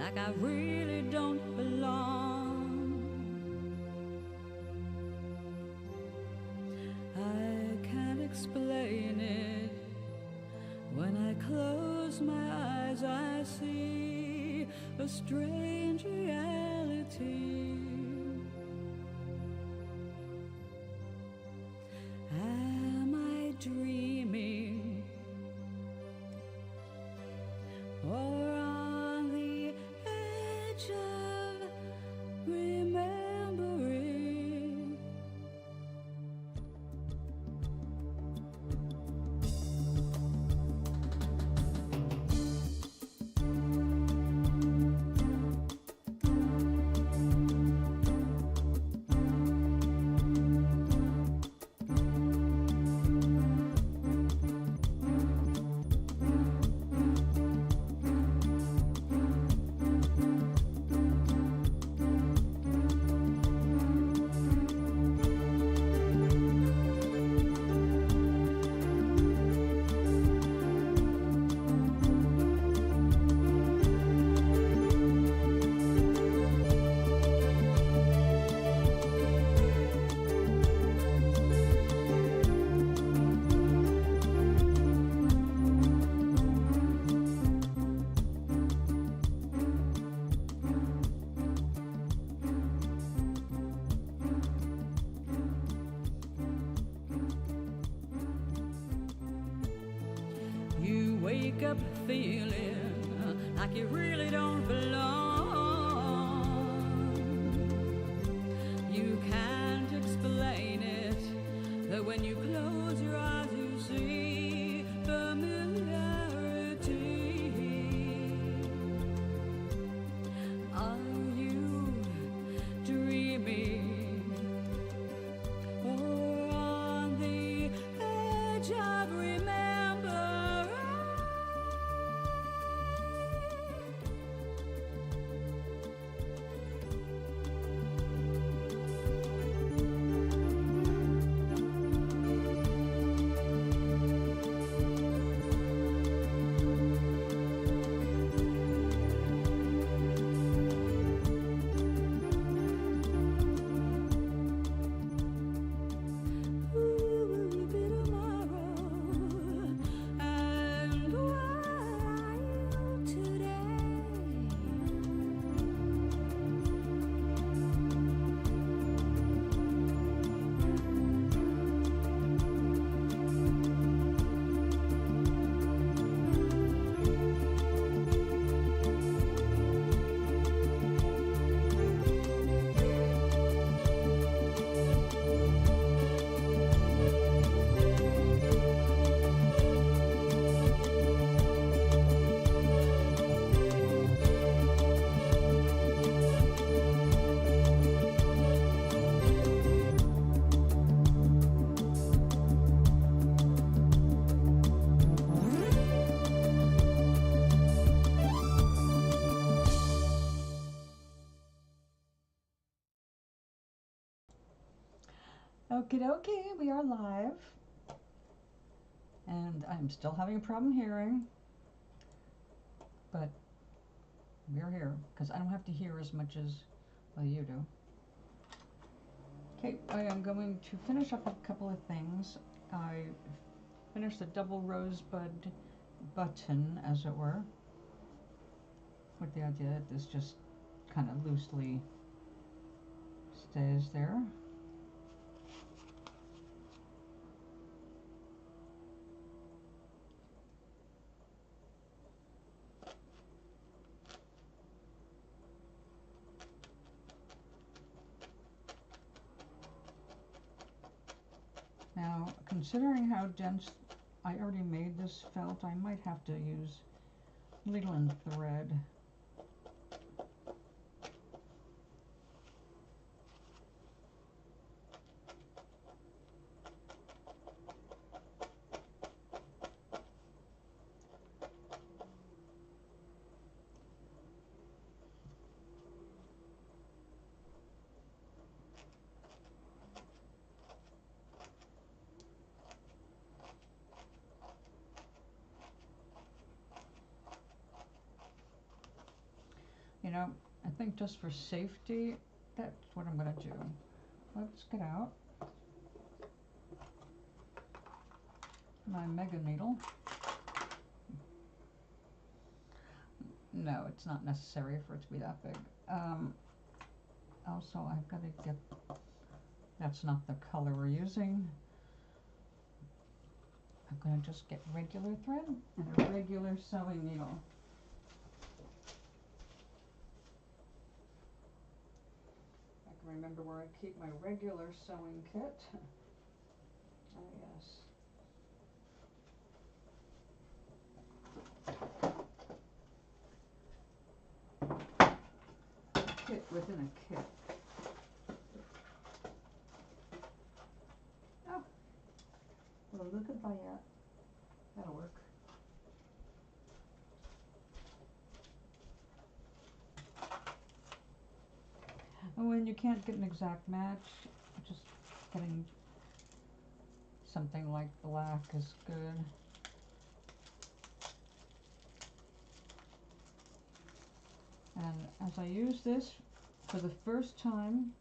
like I really don't belong. I can't explain it. When I close my eyes, I see a strange reality. Am I dreaming, or on the edge of remembering? You wake up feeling like you really don't belong. You can't explain it, that when you close your eyes you see familiarity. Are you dreaming, or on the edge of remembering? Okie dokie, we are live, and I'm still having a problem hearing, but we're here because I don't have to hear as much as you do. Okay, I am going to finish up a couple of things. I finished the double rosebud button, as it were, with the idea that this just kind of loosely stays there. Now, considering how dense I already made this felt, I might have to use needle and thread. You know, I think just for safety, that's what I'm going to do. Let's get out my mega needle. No, it's not necessary for it to be that big. Also, I've got to get, that's not the color we're using. I'm going to just get regular thread and a regular sewing needle. I can remember where I keep my regular sewing kit. Oh yes. Kit within a kit. Oh, well, look at that. That'll work. And when you can't get an exact match, just getting something like black is good. And as I use this for the first time,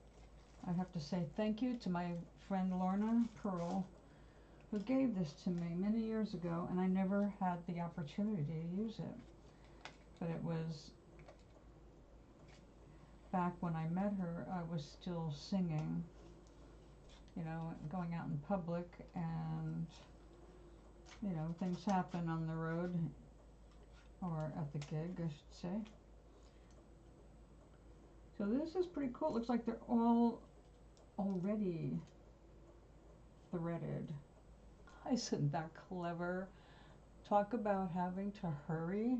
I have to say thank you to my friend Lorna Pearl, who gave this to me many years ago, and I never had the opportunity to use it. But it was back when I met her, I was still singing, you know, going out in public, and, you know, things happen on the road, or at the gig, I should say. So this is pretty cool. It looks like they're all already threaded. Isn't that clever? Talk about having to hurry.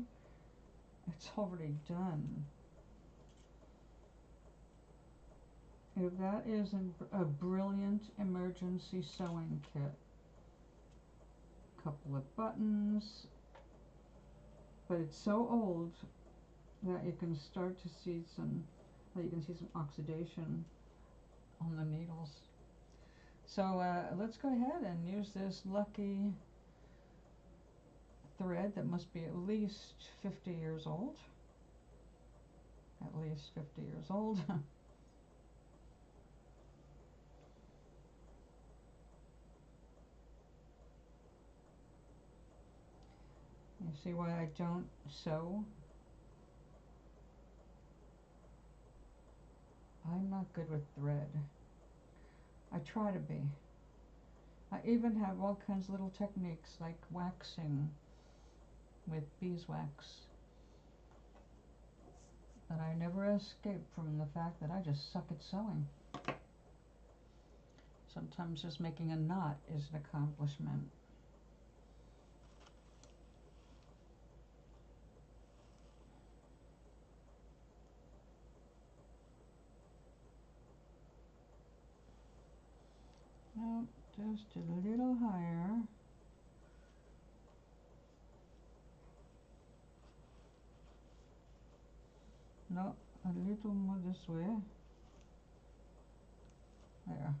It's already done. If that isn't a brilliant emergency sewing kit. Couple of buttons. But it's so old that you can start to see some, you can see some oxidation on the needles. So let's go ahead and use this lucky thread that must be at least 50 years old. At least 50 years old. You see why I don't sew? I'm not good with thread. I try to be. I even have all kinds of little techniques like waxing with beeswax. But I never escape from the fact that I just suck at sewing. Sometimes just making a knot is an accomplishment. No, just a little higher. No, a little more this way. There.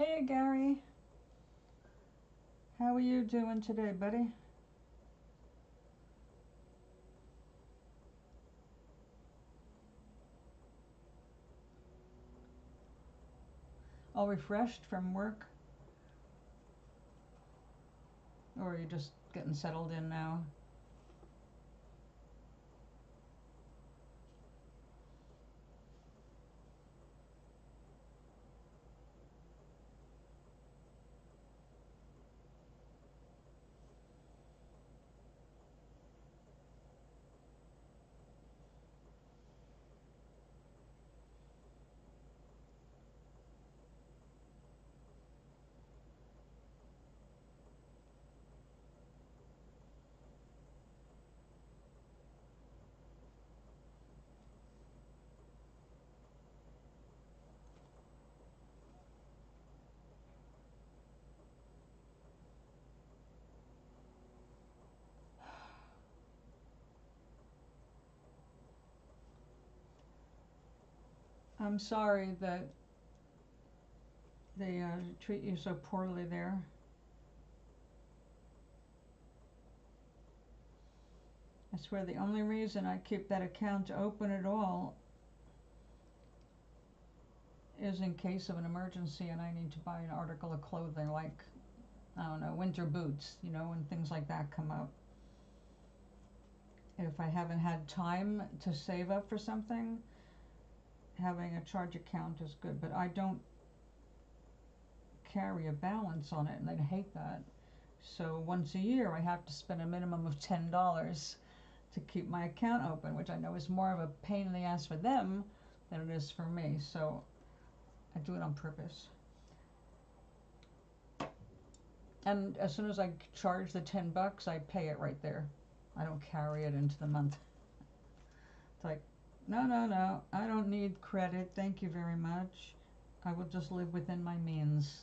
Hey, Gary. How are you doing today, buddy? All refreshed from work? Or are you just getting settled in now? I'm sorry that they treat you so poorly there. I swear the only reason I keep that account open at all is in case of an emergency and I need to buy an article of clothing, like, I don't know, winter boots, you know, when things like that come up. If I haven't had time to save up for something, having a charge account is good, but I don't carry a balance on it, and I'd hate that. So once a year I have to spend a minimum of $10 to keep my account open, which I know is more of a pain in the ass for them than it is for me, so I do it on purpose. And as soon as I charge the $10, I pay it right there. I don't carry it into the month. It's like, no, I don't need credit, thank you very much. I will just live within my means,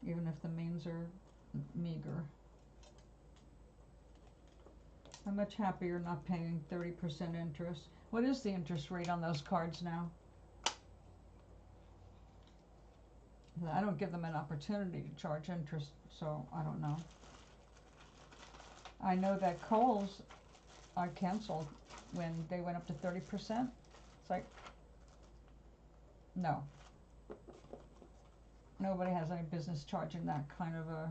even if the means are meager. I'm much happier not paying 30% interest. What is the interest rate on those cards now? I don't give them an opportunity to charge interest, so I don't know. I know that Kohl's I canceled when they went up to 30%. It's like, no. Nobody has any business charging that kind of a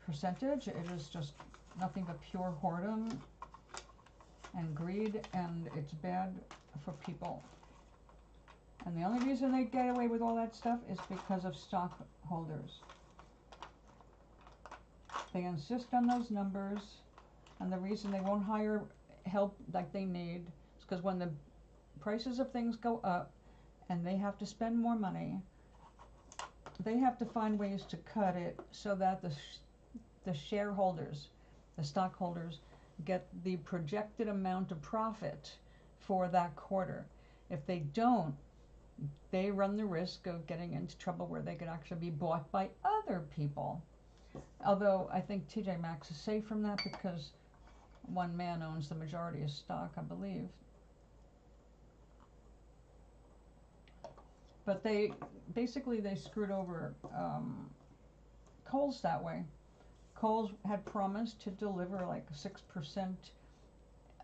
percentage. It is just nothing but pure whoredom and greed, and it's bad for people. And the only reason they get away with all that stuff is because of stockholders. They insist on those numbers, and the reason they won't hire help like they need is because when the prices of things go up and they have to spend more money, they have to find ways to cut it so that the shareholders, the stockholders, get the projected amount of profit for that quarter. If they don't, they run the risk of getting into trouble where they could actually be bought by other people. Although I think TJ Maxx is safe from that because one man owns the majority of stock, I believe. But they screwed over Kohl's that way. Kohl's had promised to deliver like 6%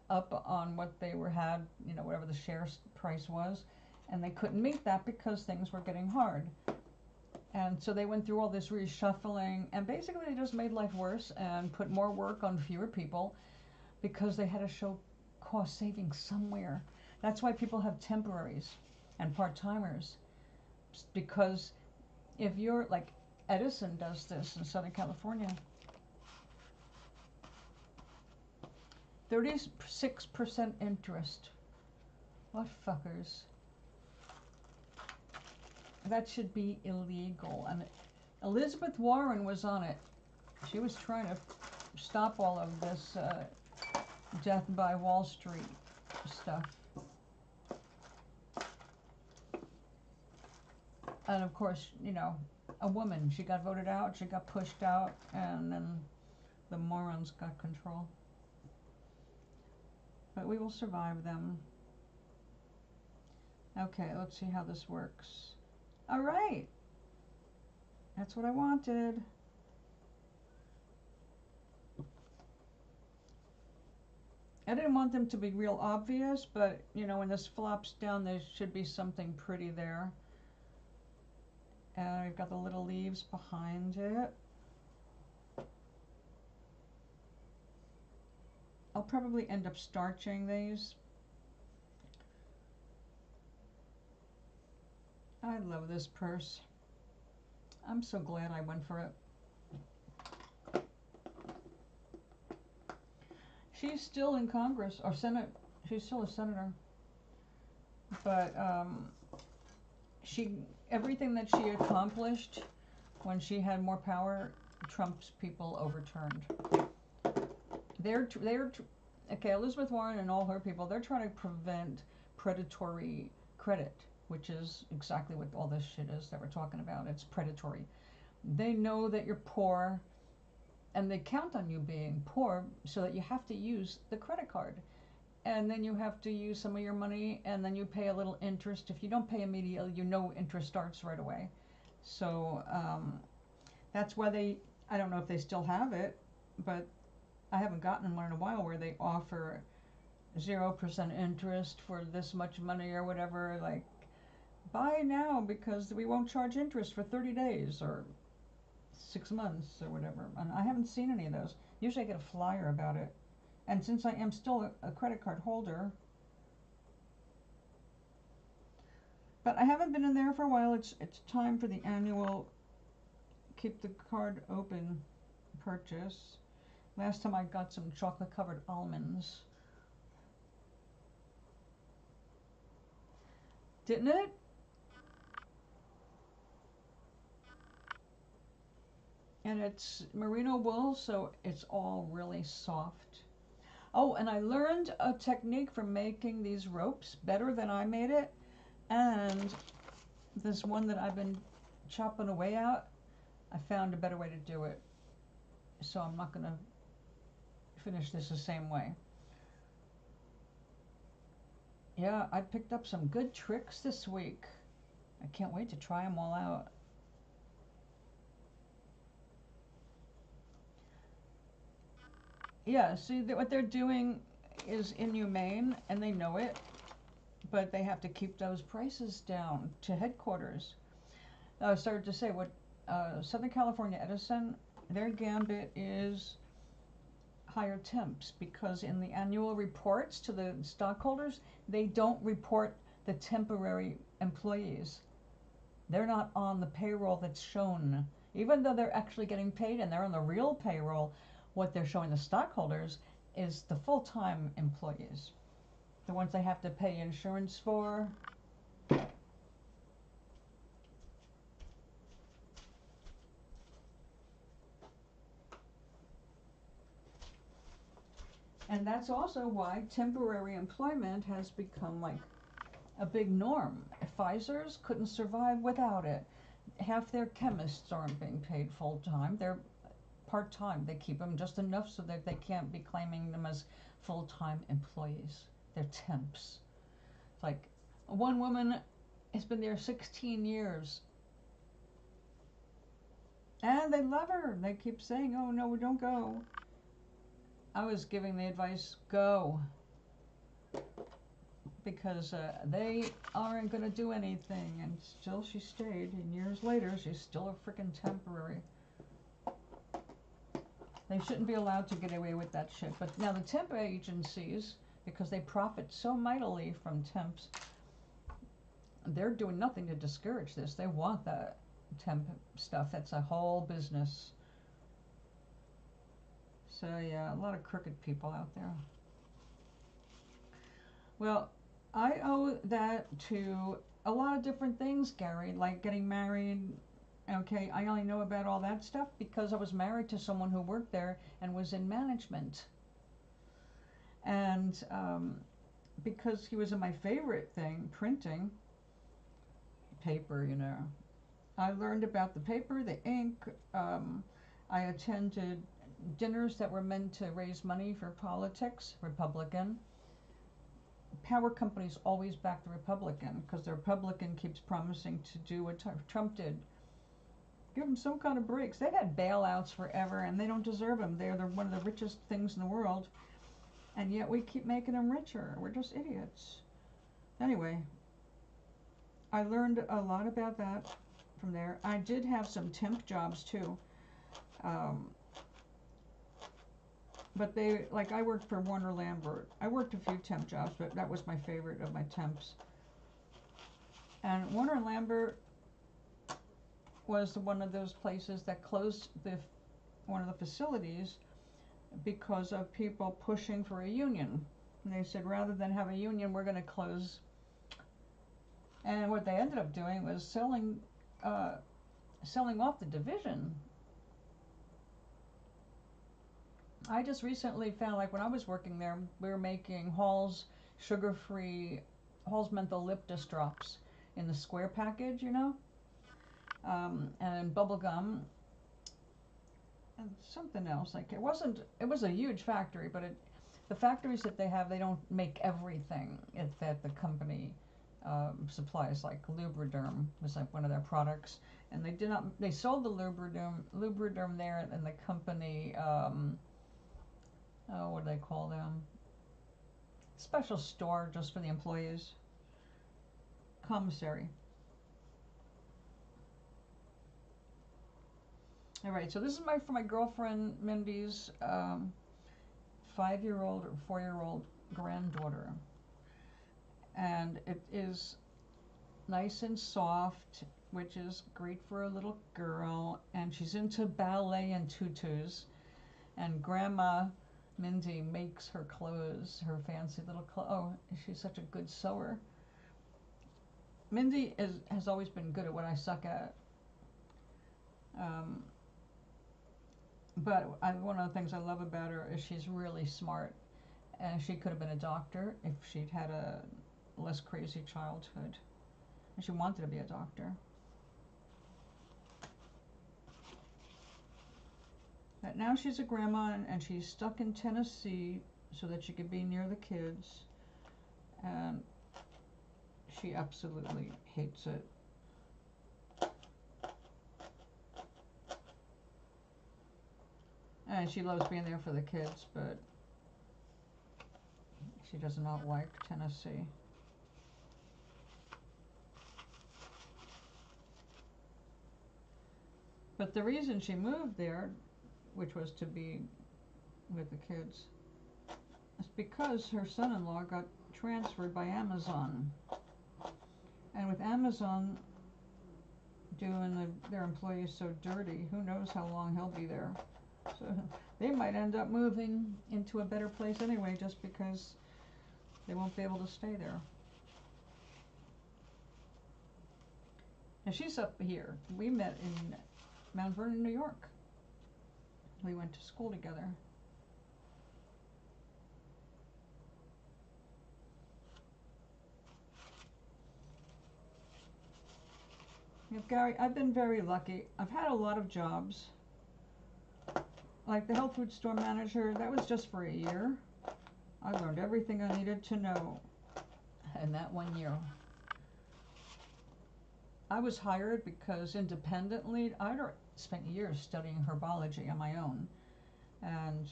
up on what they had, you know, whatever the share price was, and they couldn't meet that because things were getting hard. And so they went through all this reshuffling, and basically they just made life worse and put more work on fewer people because they had to show cost savings somewhere. That's why people have temporaries and part-timers, because if you're like Edison does this in Southern California, 36% interest. What fuckers? That should be illegal. And Elizabeth Warren was on it. She was trying to stop all of this death by Wall Street stuff. And of course, you know, a woman, she got voted out, she got pushed out, and then the morons got control. But we will survive them. Okay, let's see how this works. All right. That's what I wanted. I didn't want them to be real obvious, but you know, when this flops down, there should be something pretty there. And we've got the little leaves behind it. I'll probably end up starching these. I love this purse. I'm so glad I went for it. She's still in Congress, or Senate. She's still a senator. But everything that she accomplished when she had more power, Trump's people overturned. Okay, Elizabeth Warren and all her people, they're trying to prevent predatory credit, which is exactly what all this shit is that we're talking about. It's predatory. They know that you're poor, and they count on you being poor so that you have to use the credit card. And then you have to use some of your money, and then you pay a little interest. If you don't pay immediately, you know interest starts right away. So that's why I don't know if they still have it, but I haven't gotten one in a while where they offer 0% interest for this much money or whatever, like buy now because we won't charge interest for 30 days or 6 months or whatever. And I haven't seen any of those. Usually I get a flyer about it. And since I am still a credit card holder, but I haven't been in there for a while. It's time for the annual keep the card open purchase. Last time I got some chocolate covered almonds. Didn't it? And it's merino wool, so it's all really soft. Oh, and I learned a technique for making these ropes better than I made it. And this one that I've been chopping away at, I found a better way to do it. So I'm not going to finish this the same way. Yeah, I picked up some good tricks this week. I can't wait to try them all out. Yeah, see, what they're doing is inhumane, and they know it, but they have to keep those prices down to headquarters. I started to say what Southern California Edison, their gambit is higher temps, because in the annual reports to the stockholders, they don't report the temporary employees. They're not on the payroll that's shown. Even though they're actually getting paid and they're on the real payroll, what they're showing the stockholders is the full-time employees, the ones they have to pay insurance for. And that's also why temporary employment has become like a big norm. Pfizer's couldn't survive without it. Half their chemists aren't being paid full-time. They're part-time. They keep them just enough so that they can't be claiming them as full-time employees. They're temps. It's like one woman has been there 16 years. And they love her. They keep saying, oh, no, don't go. I was giving the advice, go. Because they aren't going to do anything. And still she stayed. And years later, she's still a freaking temporary. They shouldn't be allowed to get away with that shit. But now the temp agencies, because they profit so mightily from temps, they're doing nothing to discourage this. They want that temp stuff. That's a whole business. So yeah, a lot of crooked people out there. Well, I owe that to a lot of different things, Gary, like getting married. Okay, I only know about all that stuff because I was married to someone who worked there and was in management. And because he was in my favorite thing, printing paper, you know. I learned about the paper, the ink. I attended dinners that were meant to raise money for politics, Republican. power companies always back the Republican because the Republican keeps promising to do what Trump did. Give them some kind of breaks. They've had bailouts forever, and they don't deserve them. They're one of the richest things in the world, and yet we keep making them richer. We're just idiots. Anyway, I learned a lot about that from there. I did have some temp jobs too. But I worked for Warner Lambert. I worked a few temp jobs, but that was my favorite of my temps. And Warner Lambert was one of those places that closed one of the facilities because of people pushing for a union. And they said, rather than have a union, we're going to close. And what they ended up doing was selling off the division. I just recently found, like when I was working there, we were making Hall's sugar-free, Hall's menthol lip disc drops in the square package, you know, and bubble gum, and something else. Like it was a huge factory, but the factories that they have, they don't make everything that the company supplies. Like Lubriderm was like one of their products, and they sold the Lubriderm there, and the company, what do they call them? Special store just for the employees. Commissary. All right, so this is for my girlfriend Mindy's 5-year-old or 4-year-old granddaughter, and it is nice and soft, which is great for a little girl, and she's into ballet and tutus, and Grandma Mindy makes her clothes, her fancy little clothes. Oh, she's such a good sewer. Mindy has always been good at what I suck at. But one of the things I love about her is she's really smart. And she could have been a doctor if she'd had a less crazy childhood. And she wanted to be a doctor. But now she's a grandma, and she's stuck in Tennessee so that she could be near the kids. And she absolutely hates it. And she loves being there for the kids, but she does not like Tennessee. But the reason she moved there, which was to be with the kids, is because her son-in-law got transferred by Amazon. And with Amazon doing their employees so dirty, who knows how long he'll be there. So they might end up moving into a better place anyway, just because they won't be able to stay there. And she's up here. We met in Mount Vernon, New York. We went to school together. Gary, I've been very lucky. I've had a lot of jobs. Like the health food store manager, that was just for a year. I learned everything I needed to know in that 1 year. I was hired because independently, I'd spent years studying herbology on my own. And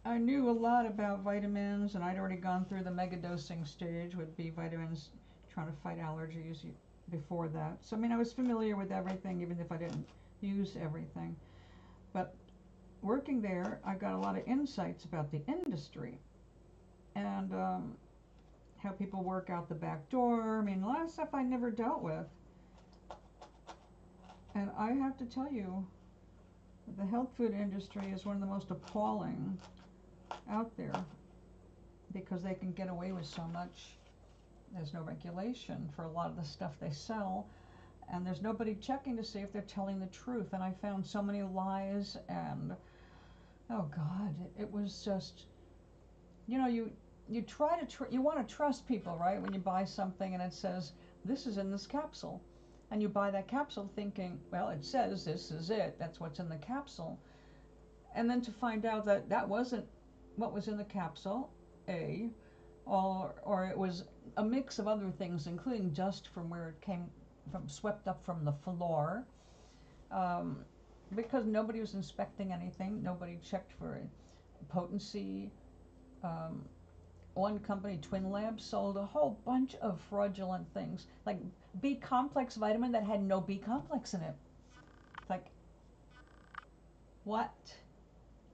I knew a lot about vitamins, and I'd already gone through the megadosing stage with B vitamins, trying to fight allergies before that. So, I mean, I was familiar with everything, even if I didn't use everything. But working there, I got a lot of insights about the industry and how people work out the back door. I mean, a lot of stuff I never dealt with. And I have to tell you, the health food industry is one of the most appalling out there because they can get away with so much. There's no regulation for a lot of the stuff they sell, and there's nobody checking to see if they're telling the truth. And I found so many lies, and oh God, it was just, you know, you try to you want to trust people, right? When you buy something and it says this is in this capsule, and you buy that capsule thinking, well, it says this is it, that's what's in the capsule, and then to find out that that wasn't what was in the capsule, A, or it was a mix of other things, including dust from where it came from, swept up from the floor, because nobody was inspecting anything. Nobody checked for potency. One company, Twin Labs, sold a whole bunch of fraudulent things, like B complex vitamin that had no B complex in it. Like, what?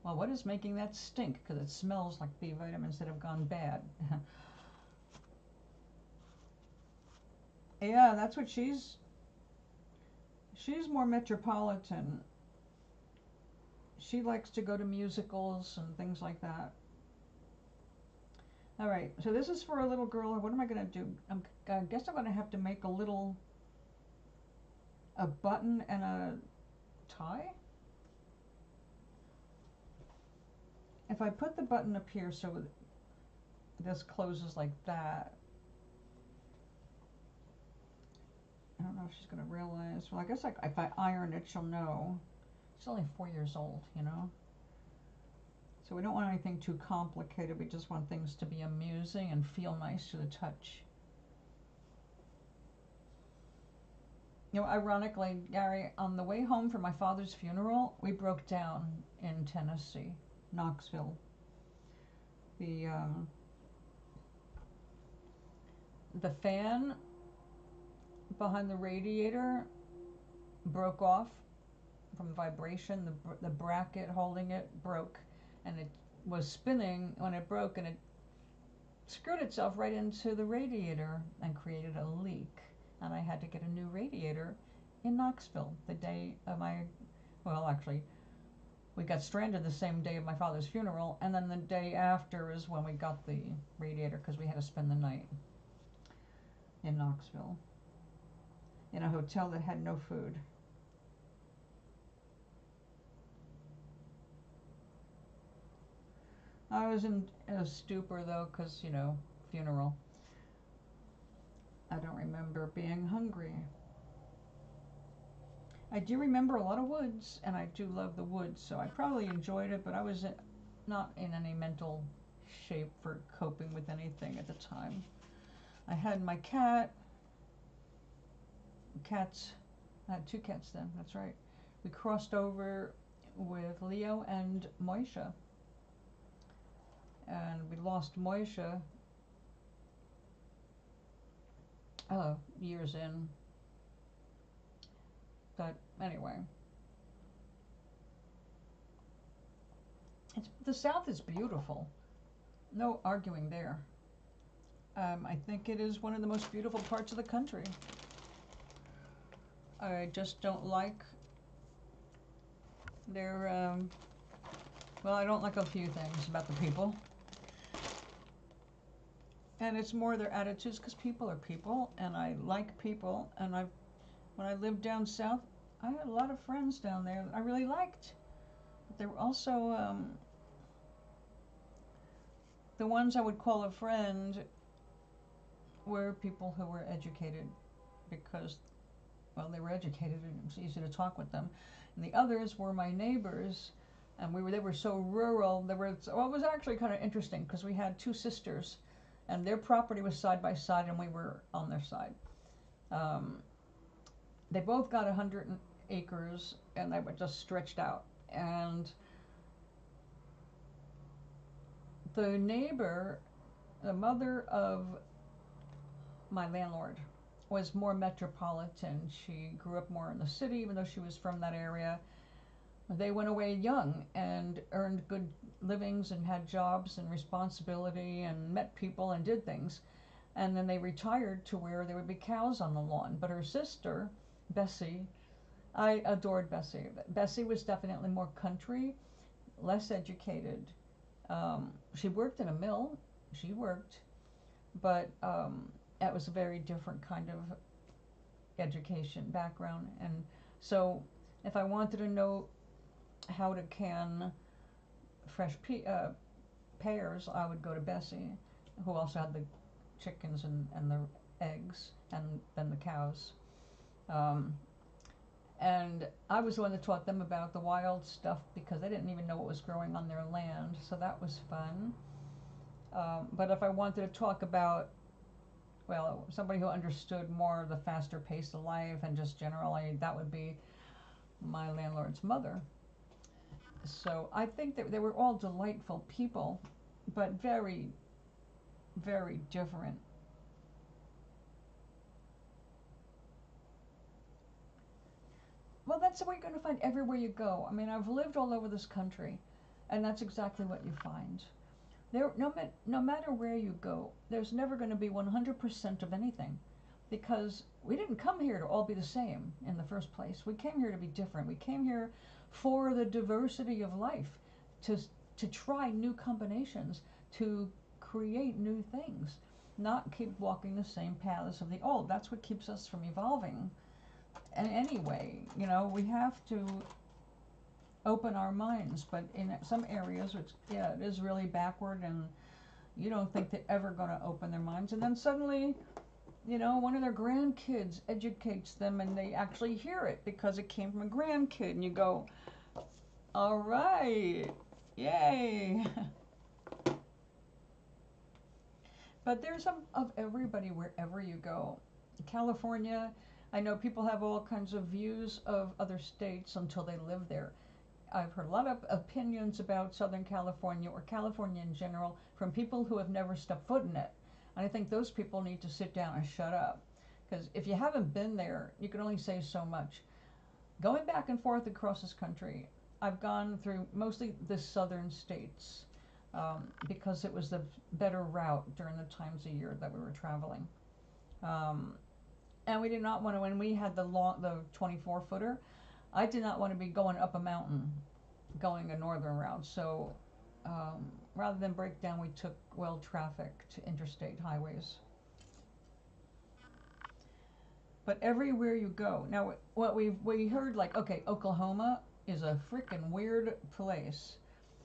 Well, what is making that stink? Because it smells like B vitamins that have gone bad. Yeah, that's what she's more metropolitan. She likes to go to musicals and things like that. All right, so this is for a little girl. What am I going to do? I guess I'm going to have to make a button and a tie. If I put the button up here so this closes like that, I don't know if she's going to realize. Well, I guess if I iron it, she'll know. She's only 4 years old, you know. So we don't want anything too complicated. We just want things to be amusing and feel nice to the touch. You know, ironically, Gary, on the way home from my father's funeral, we broke down in Tennessee, Knoxville. The fan behind the radiator broke off from vibration. The bracket holding it broke, and it was spinning when it broke, and it screwed itself right into the radiator and created a leak. And I had to get a new radiator in Knoxville the day of well, actually, we got stranded the same day of my father's funeral, and then the day after is when we got the radiator, because we had to spend the night in Knoxville in a hotel that had no food. I was in a stupor though, because, you know, funeral. I don't remember being hungry. I do remember a lot of woods, and I do love the woods, so I probably enjoyed it, but I was not in any mental shape for coping with anything at the time. I had my cats. I had 2 cats then, that's right. We crossed over with Leo and Moisha, and we lost Moisha years in. But anyway, the South is beautiful. No arguing there. I think it is one of the most beautiful parts of the country. I just don't like their, well, I don't like a few things about the people. And it's more their attitudes, because people are people, and I like people, and when I lived down south, I had a lot of friends down there that I really liked. But they were also, the ones I would call a friend were people who were educated, because, well, they were educated and it was easy to talk with them. And the others were my neighbors, and they were so rural. Well, it was actually kind of interesting, because we had 2 sisters, and their property was side by side, and we were on their side. They both got 100 acres, and they were just stretched out. And the neighbor, the mother of my landlord, was more metropolitan. She grew up more in the city, even though she was from that area. They went away young and earned good livings and had jobs and responsibility and met people and did things. And then they retired to where there would be cows on the lawn. But her sister, Bessie, I adored Bessie. Bessie was definitely more country, less educated. She worked in a mill. She worked, but that was a very different kind of education background. And so if I wanted to know how to can fresh pears, I would go to Bessie, who also had the chickens and the eggs, and then the cows. And I was the one that taught them about the wild stuff, because they didn't even know what was growing on their land, so that was fun. But if I wanted to talk about, well, somebody who understood more of the faster pace of life and just generally, that would be my landlord's mother. So I think that they were all delightful people, but very, very different. Well, that's what you're going to find everywhere you go. I mean, I've lived all over this country, and that's exactly what you find. No matter where you go, there's never going to be 100% of anything, because we didn't come here to all be the same in the first place. We came here to be different. We came here for the diversity of life, to try new combinations, to create new things, not keep walking the same paths of the old. That's what keeps us from evolving. And anyway, you know, we have to open our minds, but in some areas, it is really backward, and you don't think they're ever going to open their minds, and then suddenly, you know, one of their grandkids educates them, and they actually hear it because it came from a grandkid, and you go, all right, yay. But there's some of everybody wherever you go. California, I know people have all kinds of views of other states until they live there. I've heard a lot of opinions about Southern California, or California in general, from people who have never stepped foot in it. And I think those people need to sit down and shut up. Because if you haven't been there, you can only say so much. Going back and forth across this country, I've gone through mostly the southern states, because it was the better route during the times of year that we were traveling. And we did not want to, when we had the 24-footer, I did not want to be going up a mountain, going a northern route. So rather than break down, we took well-trafficked interstate highways. But everywhere you go, now what we heard, like, okay, Oklahoma is a freaking weird place,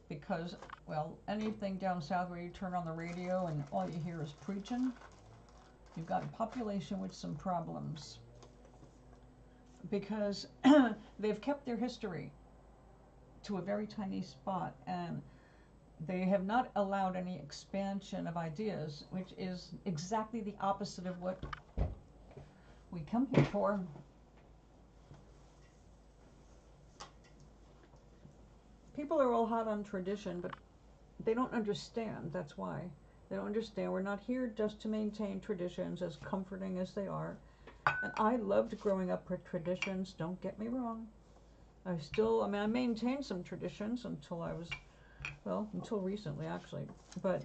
because, well, anything down south where you turn on the radio and all you hear is preaching, you've got a population with some problems. Because they've kept their history to a very tiny spot, and they have not allowed any expansion of ideas, which is exactly the opposite of what we come here for. People are all hot on tradition, but they don't understand. That's why. They don't understand. We're not here just to maintain traditions, as comforting as they are. And I loved growing up with traditions, don't get me wrong. I maintained some traditions until until recently, actually. But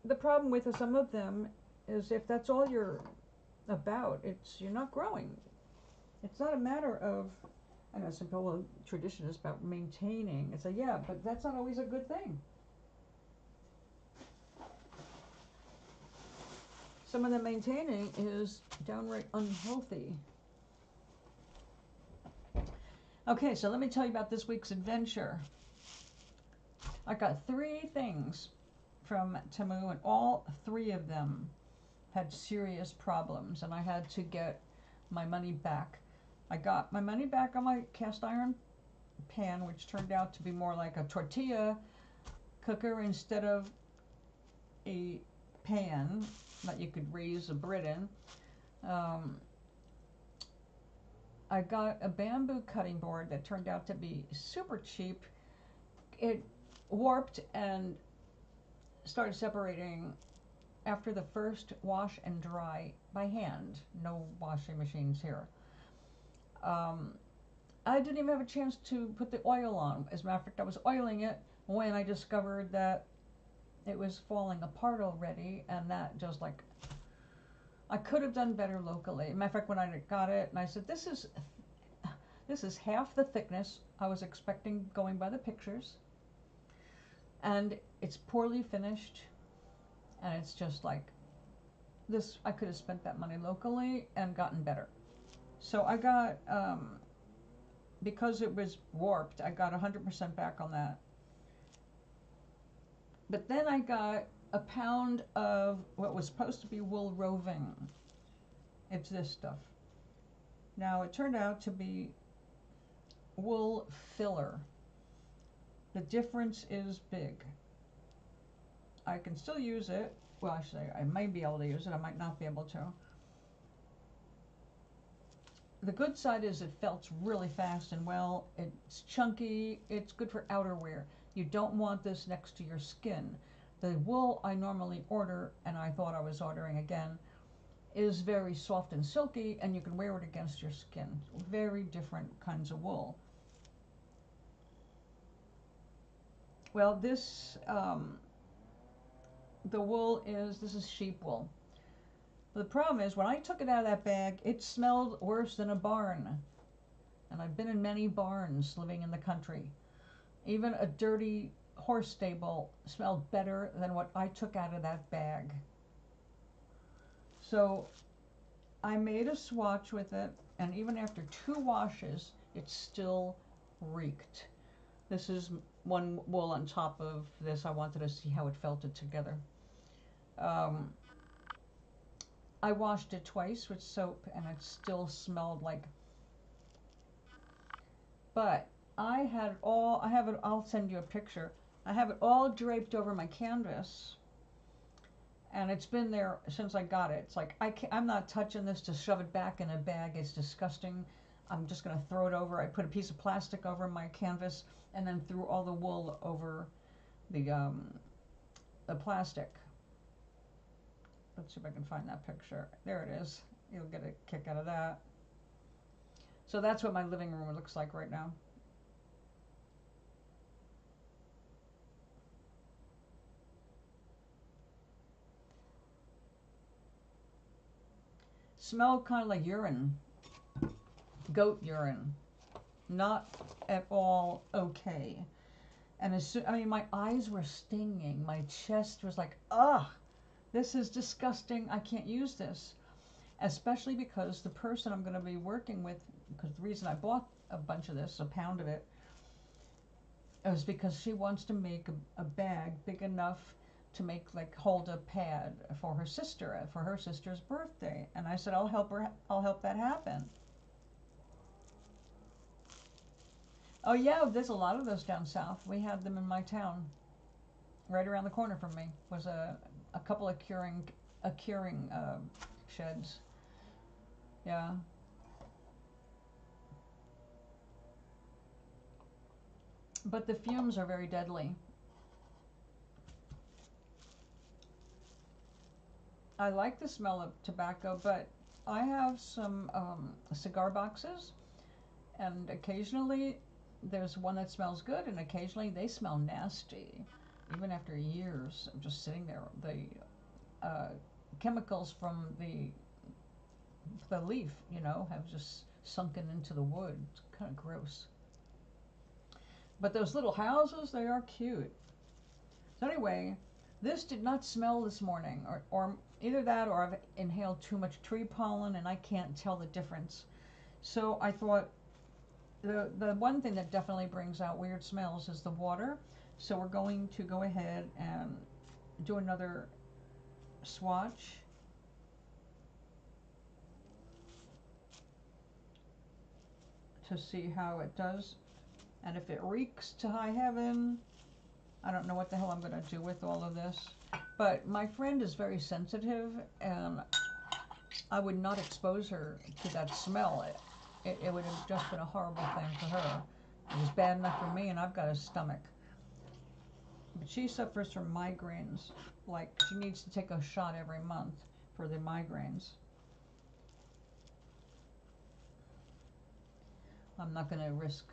the problem with some of them is, if that's all you're about, you're not growing. It's not a matter of, I know some people, well, tradition is about maintaining. It's yeah, but that's not always a good thing. Some of the maintaining is downright unhealthy. Okay, so let me tell you about this week's adventure. I got 3 things from Temu, and all 3 of them had serious problems, and I had to get my money back. I got my money back on my cast iron pan, which turned out to be more like a tortilla cooker instead of a pan that you could raise a Brit in. I got a bamboo cutting board that turned out to be super cheap. It warped and started separating after the first wash and dry by hand. No washing machines here. I didn't even have a chance to put the oil on. As a matter of fact, I was oiling it when I discovered that it was falling apart already, and that just like, I could have done better locally. As a matter of fact, when I got it, and I said, this is half the thickness I was expecting going by the pictures, and it's poorly finished, and it's just like, this, I could have spent that money locally and gotten better. So I got, because it was warped, I got 100% back on that. But then I got a pound of what was supposed to be wool roving. It's this stuff. Now, it turned out to be wool filler. The difference is big. I can still use it. Well, I should say I may be able to use it. I might not be able to. The good side is it felts really fast and well. It's chunky. It's good for outerwear. You don't want this next to your skin. The wool I normally order, and I thought I was ordering again, is very soft and silky, and you can wear it against your skin. Very different kinds of wool. Well, this, the wool this is sheep wool. The problem is, when I took it out of that bag, it smelled worse than a barn. And I've been in many barns living in the country. Even a dirty horse stable smelled better than what I took out of that bag. So I made a swatch with it, and even after 2 washes, it still reeked. This is one wool on top of this. I wanted to see how it felted together. I washed it twice with soap, and it still smelled like. But I have it, I'll send you a picture. I have it all draped over my canvas, and it's been there since I got it. It's like, I'm not touching this to shove it back in a bag. It's disgusting. I'm just going to throw it over. I put a piece of plastic over my canvas and then threw all the wool over the plastic. Let's see if I can find that picture. There it is. You'll get a kick out of that. So that's what my living room looks like right now. Smelled kind of like urine. Goat urine. Not at all okay. And I mean, my eyes were stinging. My chest was like, ugh, this is disgusting. I can't use this. Especially because the person I'm going to be working with, because the reason I bought a bunch of this, a pound of it, was because she wants to make a bag big enough to make, like, hold a pad for her sister's birthday. And I said, I'll help that happen. Oh yeah, there's a lot of those down south. We had them in my town. Right around the corner from me was a couple of curing sheds. Yeah. But the fumes are very deadly. I like the smell of tobacco, but I have some cigar boxes, and occasionally there's one that smells good, and occasionally they smell nasty, even after years of just sitting there. The chemicals from the leaf, have just sunken into the wood. It's kind of gross. But those little houses, they are cute. So anyway, this did not smell this morning, or either that or I've inhaled too much tree pollen and I can't tell the difference. So I thought the one thing that definitely brings out weird smells is the water. So we're going to go ahead and do another swatch. To see how it does. And if it reeks to high heaven, I don't know what the hell I'm going to do with all of this. But my friend is very sensitive, and I would not expose her to that smell. It would have just been a horrible thing for her. It was bad enough for me, and I've got a stomach. But she suffers from migraines. Like, she needs to take a shot every month for the migraines. I'm not going to risk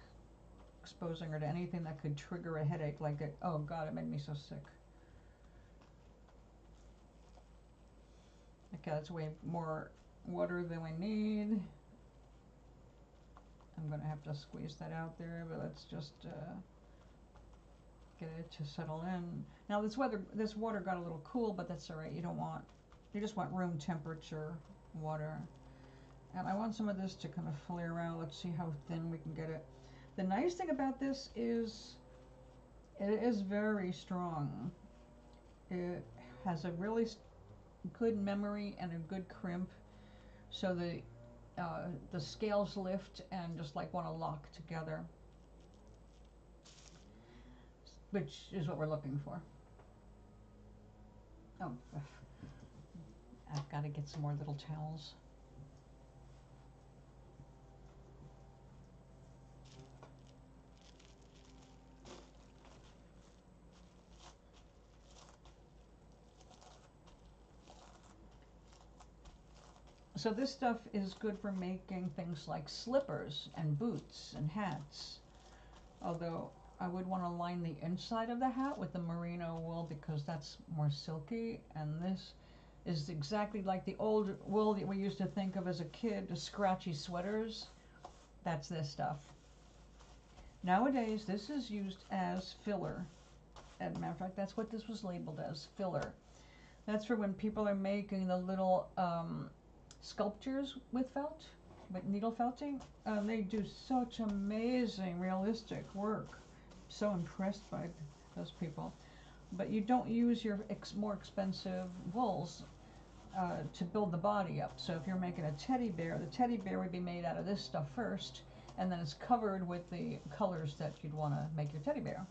exposing her to anything that could trigger a headache like it. Oh God, it made me so sick. Okay, that's way more water than we need. I'm going to have to squeeze that out there, but let's just get it to settle in. Now this water got a little cool, but that's all right. You just want room temperature water. And I want some of this to kind of flare out. Let's see how thin we can get it. The nice thing about this is it is very strong. It has a really good memory and a good crimp, so the scales lift and just like want to lock together, which is what we're looking for. Oh, I've got to get some more little towels. So this stuff is good for making things like slippers and boots and hats. Although I would want to line the inside of the hat with the merino wool because that's more silky, and this is exactly like the old wool that we used to think of as a kid, the scratchy sweaters. That's this stuff. Nowadays, this is used as filler. As a matter of fact, that's what this was labeled as, filler. That's for when people are making the little sculptures with felt, with needle felting. They do such amazing, realistic work. So impressed by those people. But you don't use your more expensive wools to build the body up. So if you're making a teddy bear, the teddy bear would be made out of this stuff first, and then it's covered with the colors that you'd want to make your teddy bear.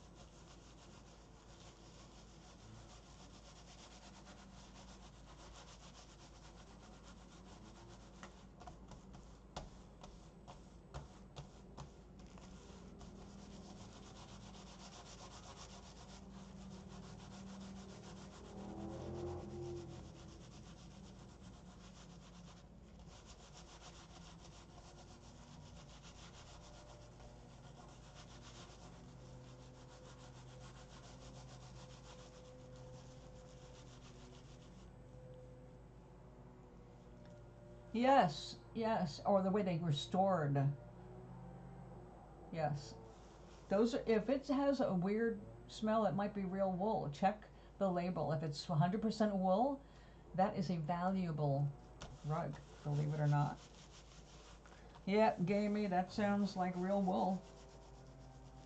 Yes, yes, or the way they were stored. Yes. Those are, if it has a weird smell, it might be real wool. Check the label. If it's 100% wool, that is a valuable rug, believe it or not. Yep, gamey, that sounds like real wool.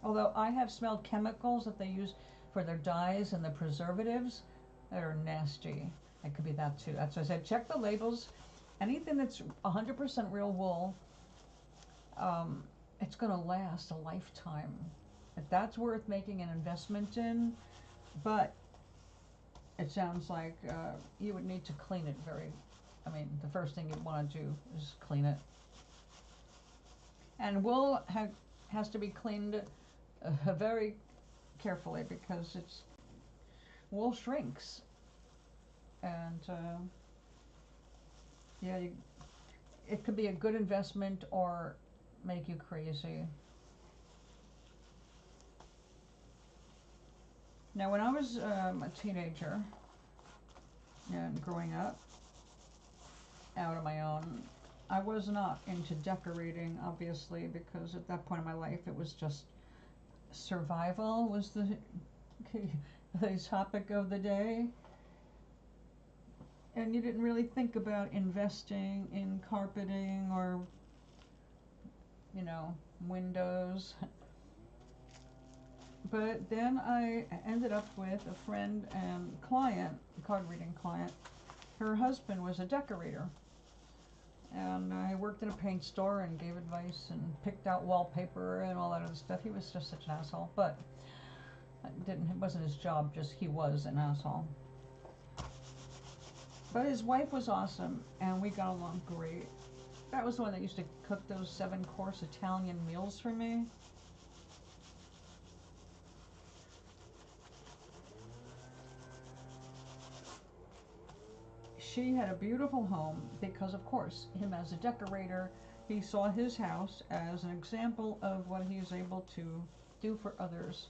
Although I have smelled chemicals that they use for their dyes and the preservatives that are nasty. It could be that too. That's why I said check the labels. Anything that's 100% real wool, it's going to last a lifetime. If that's worth making an investment in, but it sounds like you would need to clean it the first thing you'd want to do is clean it. And wool has to be cleaned very carefully because wool shrinks. And yeah, it could be a good investment or make you crazy. Now, when I was a teenager and growing up out on my own, I was not into decorating, obviously, because at that point in my life it was just survival was the topic of the day. And you didn't really think about investing in carpeting or, windows. But then I ended up with a friend and client, card reading client. Her husband was a decorator. And I worked in a paint store and gave advice and picked out wallpaper and all that other stuff. He was just such an asshole, but it wasn't his job, just he was an asshole. But his wife was awesome, and we got along great. That was the one that used to cook those 7-course Italian meals for me. She had a beautiful home because, of course, him as a decorator, he saw his house as an example of what he's able to do for others.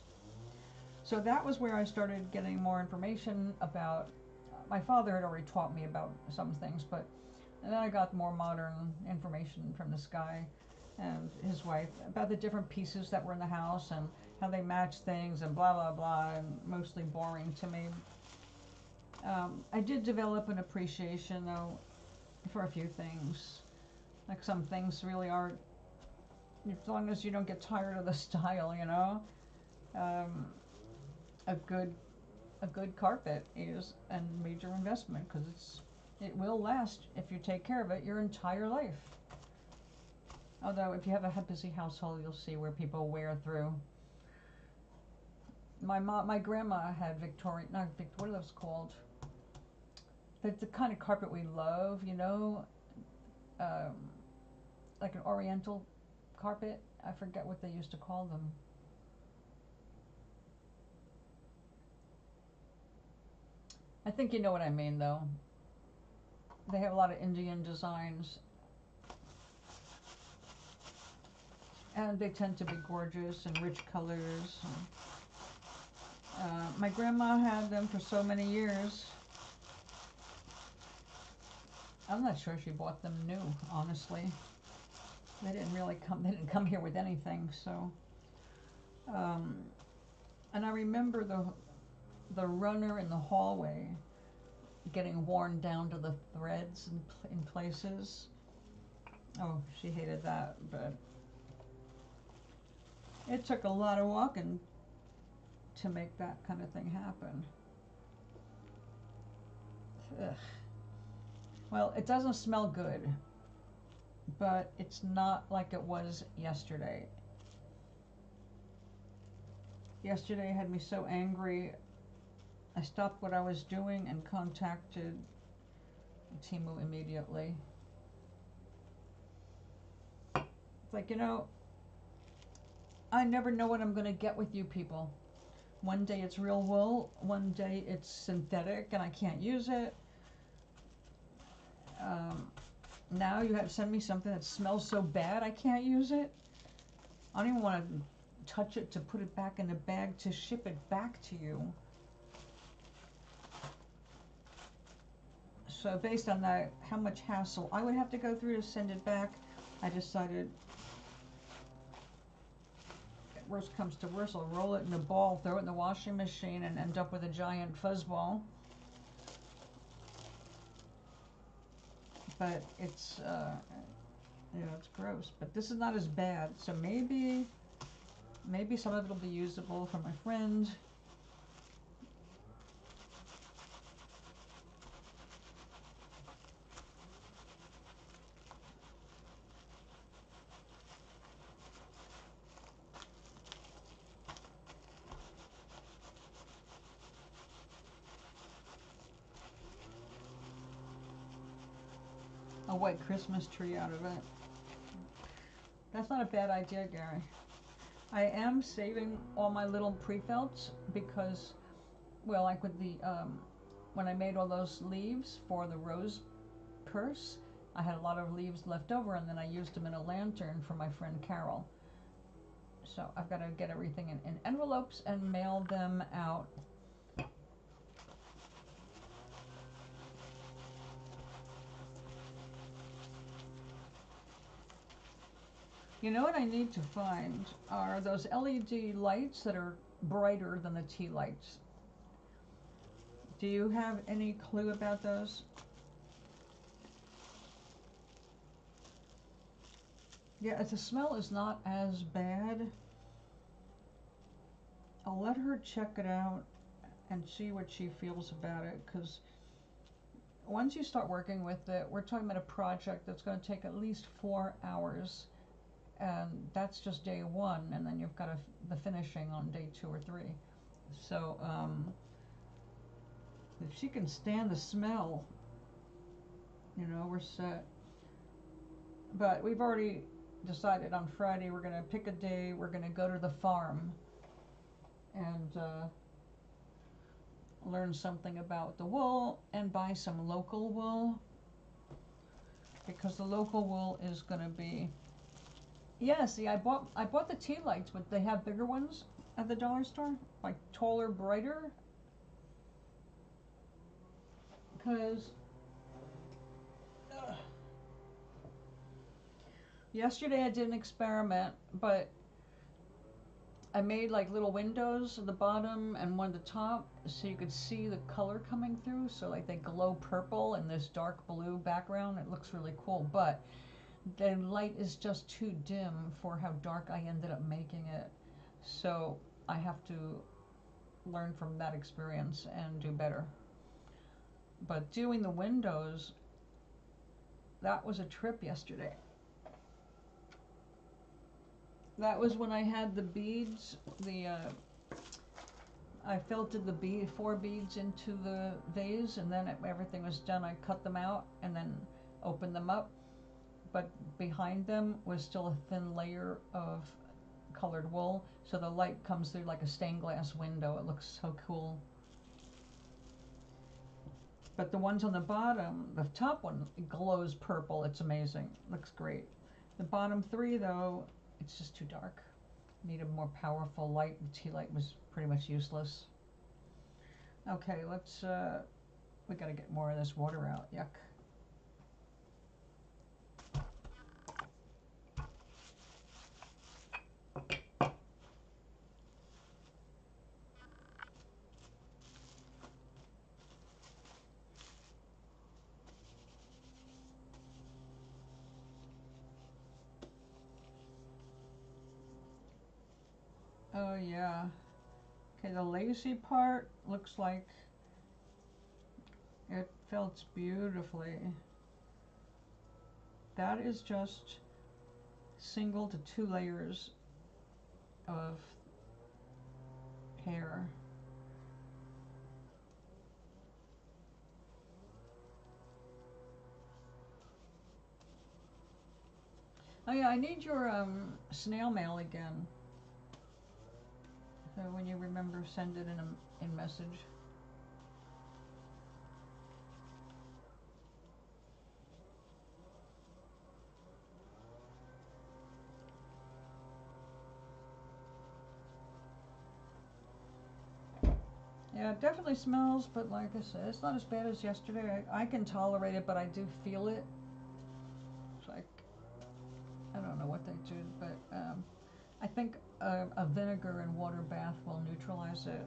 So that was where I started getting more information about. My father had already taught me about some things, but then I got more modern information from this guy and his wife about the different pieces that were in the house and how they matched things and blah blah blah, and mostly boring to me. I did develop an appreciation though for a few things. Like some things really aren't, as long as you don't get tired of the style, a good carpet is a major investment because it will last if you take care of it your entire life. Although if you have a busy household, you'll see where people wear through. My grandma had Victorian, not Victorian, what are those called? the kind of carpet we love, you know, like an oriental carpet. I forget what they used to call them. I think you know what I mean, though. They have a lot of Indian designs, and they tend to be gorgeous and rich colors. My grandma had them for so many years. I'm not sure she bought them new, honestly. They didn't come here with anything, so. And I remember the runner in the hallway getting worn down to the threads in places. Oh, she hated that, but it took a lot of walking to make that kind of thing happen. Ugh. Well, it doesn't smell good, but it's not like it was yesterday. Yesterday had me so angry, I stopped what I was doing and contacted Timu immediately. It's like, you know, I never know what I'm going to get with you people. One day it's real wool, one day it's synthetic and I can't use it. Now you have to send me something that smells so bad I can't use it. I don't even want to touch it to put it back in the bag to ship it back to you. So based on that, how much hassle I would have to go through to send it back, I decided, worst comes to worst, I'll roll it in a ball, throw it in the washing machine, and end up with a giant fuzzball. But it's, you know, it's gross. But this is not as bad, so maybe some of it will be usable for my friend. A white Christmas tree out of it. That's not a bad idea, Gary. I am saving all my little pre-felts because, well, like with the, when I made all those leaves for the rose purse, I had a lot of leaves left over and then I used them in a lantern for my friend Carol. So I've got to get everything in envelopes and mail them out. You know what I need to find are those LED lights that are brighter than the tea lights. Do you have any clue about those? Yeah, the smell is not as bad. I'll let her check it out and see what she feels about it, because once you start working with it, we're talking about a project that's going to take at least 4 hours. And that's just day one, and then you've got the finishing on day 2 or 3. So if she can stand the smell, you know, we're set. But we've already decided on Friday we're going to pick a day, we're going to go to the farm and learn something about the wool and buy some local wool, because the local wool is going to be. Yeah, see, I bought the tea lights, but they have bigger ones at the dollar store, like taller, brighter. Because yesterday I did an experiment, but I made like little windows at the bottom and one at the top, so you could see the color coming through. So like they glow purple in this dark blue background. It looks really cool, but the light is just too dim for how dark I ended up making it. So I have to learn from that experience and do better. But doing the windows, that was a trip yesterday. That was when I had the beads, the I filtered the 4 beads into the vase, and then everything was done, I cut them out and then opened them up. But behind them was still a thin layer of colored wool, so the light comes through like a stained glass window. It looks so cool. But the ones on the bottom, the top one glows purple. It's amazing. Looks great. The bottom 3, though, it's just too dark. Need a more powerful light. The tea light was pretty much useless. Okay, let's, we gotta get more of this water out. Yuck. Oh yeah. Okay, the lacy part looks like it felts beautifully. That is just single to 2 layers of hair. Oh yeah, I need your snail mail again. So when you remember, send it in message. Yeah, it definitely smells, but like I said, it's not as bad as yesterday. I can tolerate it, but I do feel it. It's like, I don't know what they do, but I think a vinegar and water bath will neutralize it.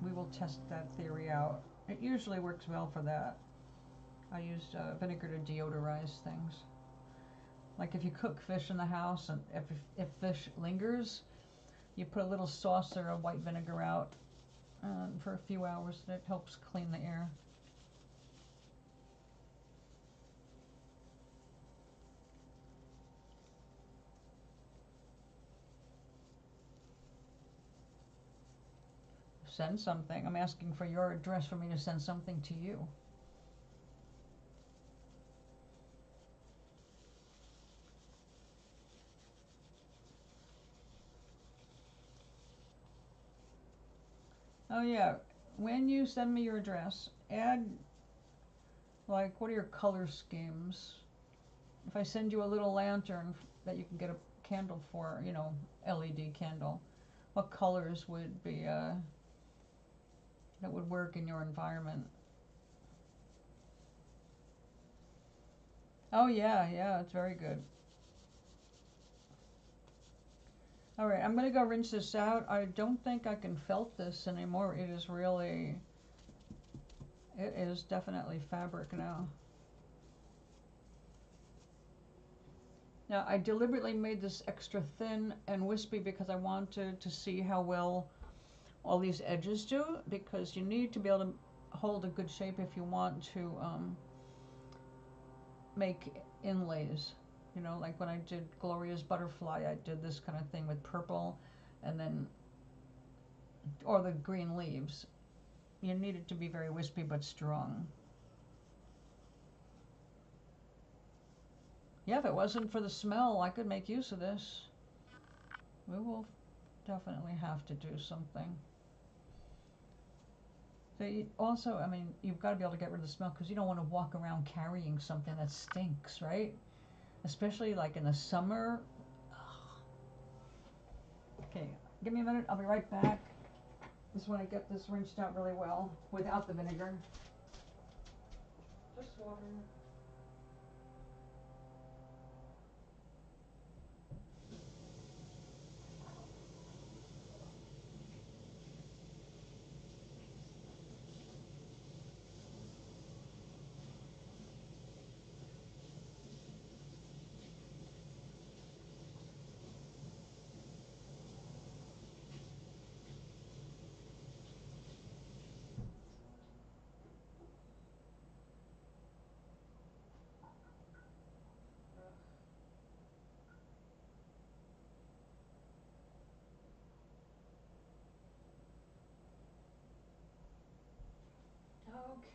We will test that theory out. It usually works well for that. I used vinegar to deodorize things. Like if you cook fish in the house and if fish lingers, you put a little saucer of white vinegar out for a few hours, and it helps clean the air. Send something. I'm asking for your address for me to send something to you. Oh yeah, when you send me your address, add, like, what are your color schemes? If I send you a little lantern that you can get a candle for, you know, LED candle, what colors would be, that would work in your environment? Oh yeah, yeah, it's very good. All right, I'm gonna go rinse this out. I don't think I can felt this anymore. It is really, it is definitely fabric now. Now, I deliberately made this extra thin and wispy because I wanted to see how well all these edges do, because you need to be able to hold a good shape if you want to make inlays. You know, like when I did Gloria's butterfly, I did this kind of thing with purple and then, or the green leaves. You need it to be very wispy but strong. Yeah, if it wasn't for the smell, I could make use of this. We will definitely have to do something. So also, I mean, you've got to be able to get rid of the smell, because you don't want to walk around carrying something that stinks, right? Especially like in the summer. Okay, give me a minute. I'll be right back. Just want to get this rinsed out really well without the vinegar. Just water.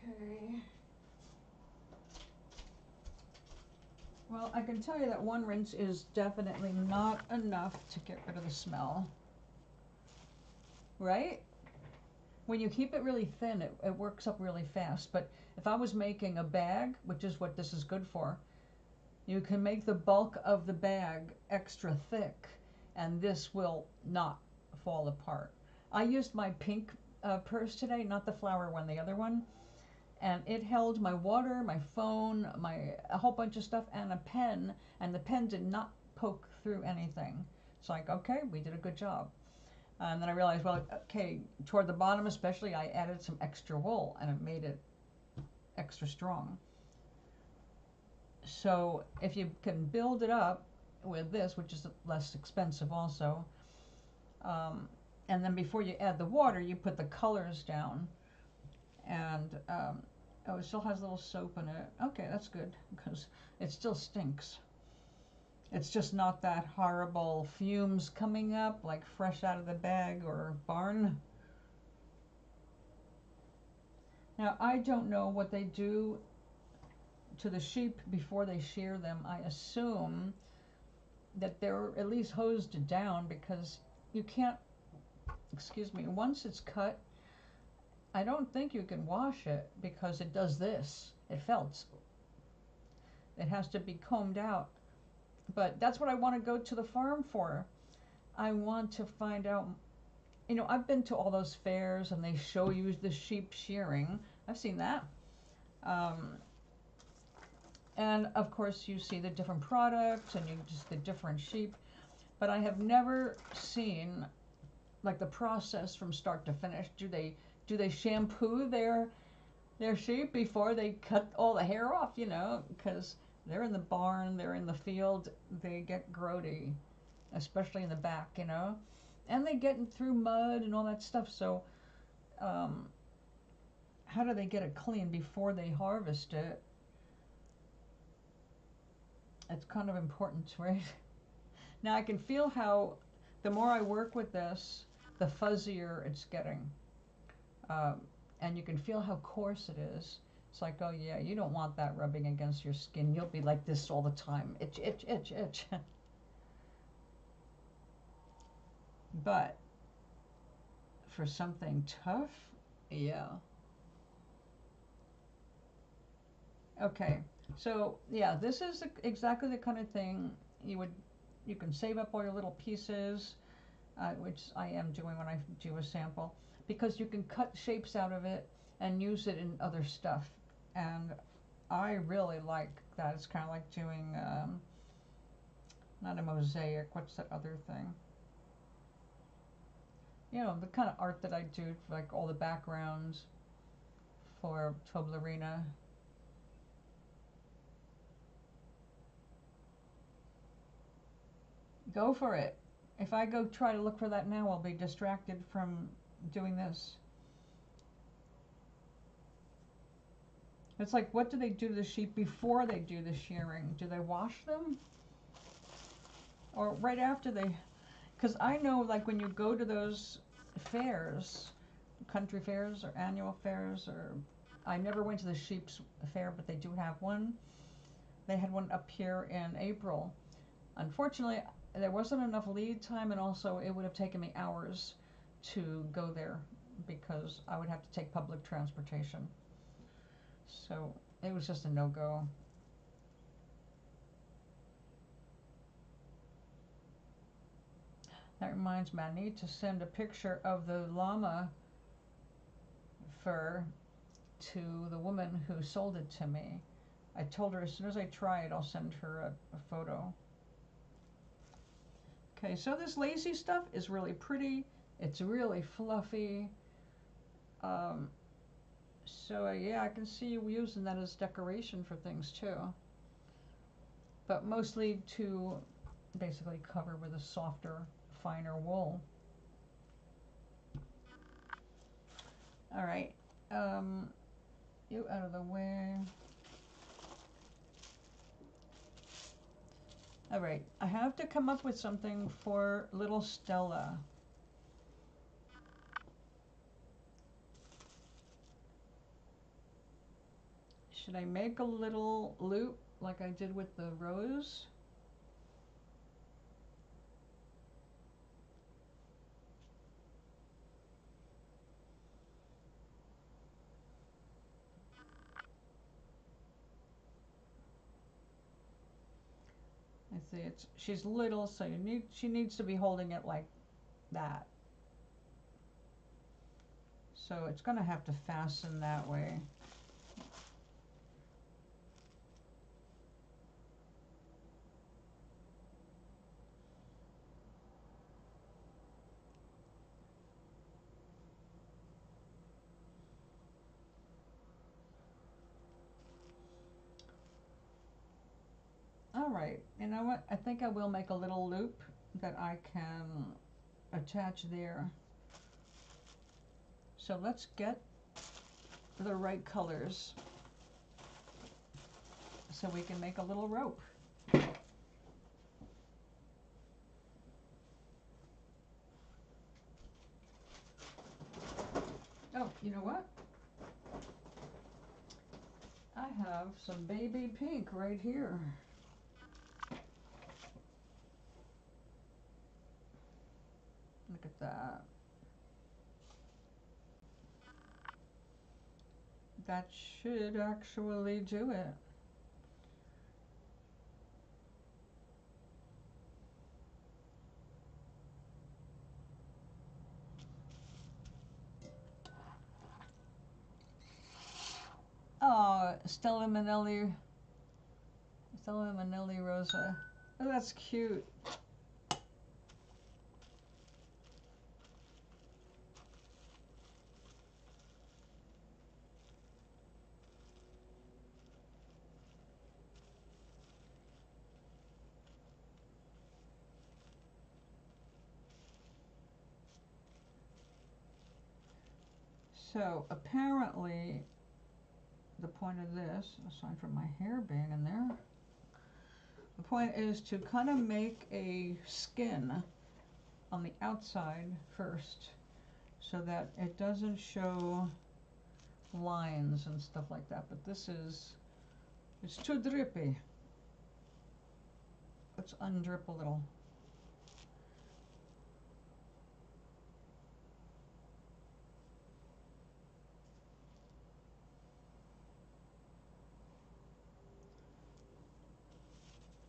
Okay. Well, I can tell you that one rinse is definitely not enough to get rid of the smell. Right? When you keep it really thin, it works up really fast. But if I was making a bag, which is what this is good for, you can make the bulk of the bag extra thick, and this will not fall apart. I used my pink purse today, not the flower one, the other one, and it held my water, my phone, a whole bunch of stuff, and a pen, and the pen did not poke through anything. It's like, okay, we did a good job. And then I realized, well, okay, toward the bottom especially, I added some extra wool, and it made it extra strong. So if you can build it up with this, which is less expensive also, and then before you add the water, you put the colors down, and oh, it still has a little soap in it. Okay, that's good, because it still stinks. It's just not that horrible fumes coming up like fresh out of the bag or barn. Now, I don't know what they do to the sheep before they shear them. I assume that they're at least hosed down, because you can't, excuse me, once it's cut, I don't think you can wash it, because it does this. It felts. It has to be combed out. But that's what I want to go to the farm for. I want to find out, you know, I've been to all those fairs and they show you the sheep shearing. I've seen that. And of course you see the different products and you just the different sheep. But I have never seen like the process from start to finish. Do they shampoo their sheep before they cut all the hair off, you know, because they're in the barn, they're in the field, they get grody, especially in the back, you know, and they get through mud and all that stuff. So how do they get it clean before they harvest it? It's kind of important, right? Now I can feel how the more I work with this, the fuzzier it's getting. And you can feel how coarse it is. It's like, oh yeah, you don't want that rubbing against your skin. You'll be like this all the time. Itch, itch, itch, itch. But for something tough, yeah. Okay, so yeah, this is exactly the kind of thing you can save up all your little pieces, which I am doing when I do a sample, because you can cut shapes out of it and use it in other stuff. And I really like that. It's kind of like doing, not a mosaic, what's that other thing? You know, the kind of art that I do, like all the backgrounds for Toblerina. Go for it. If I go try to look for that now, I'll be distracted from doing this. It's like, what do they do to the sheep before they do the shearing? Do they wash them? Or right after they... Because I know, like, when you go to those fairs, country fairs or annual fairs, or... I never went to the sheep's fair, but they do have one. They had one up here in April. Unfortunately, there wasn't enough lead time, and also it would have taken me hours to go there because I would have to take public transportation. So it was just a no-go. That reminds me, I need to send a picture of the llama fur to the woman who sold it to me. I told her as soon as I try it, I'll send her a photo. Okay, so this lacy stuff is really pretty. It's really fluffy. So yeah, I can see you using that as decoration for things too. But mostly to basically cover with a softer, finer wool. All right, you out of the way. All right, I have to come up with something for little Stella. Should I make a little loop like I did with the rose? I see she's little, so she needs to be holding it like that. So it's going to have to fasten that way. All right, you know what? I think I will make a little loop that I can attach there. So let's get the right colors so we can make a little rope. Oh, you know what? I have some baby pink right here. Look at that. That should actually do it. Oh, Stella Manelli Rosa. Oh, that's cute. So apparently the point of this, aside from my hair being in there, the point is to kind of make a skin on the outside first so that it doesn't show lines and stuff like that. But this is, it's too drippy. Let's undrip a little.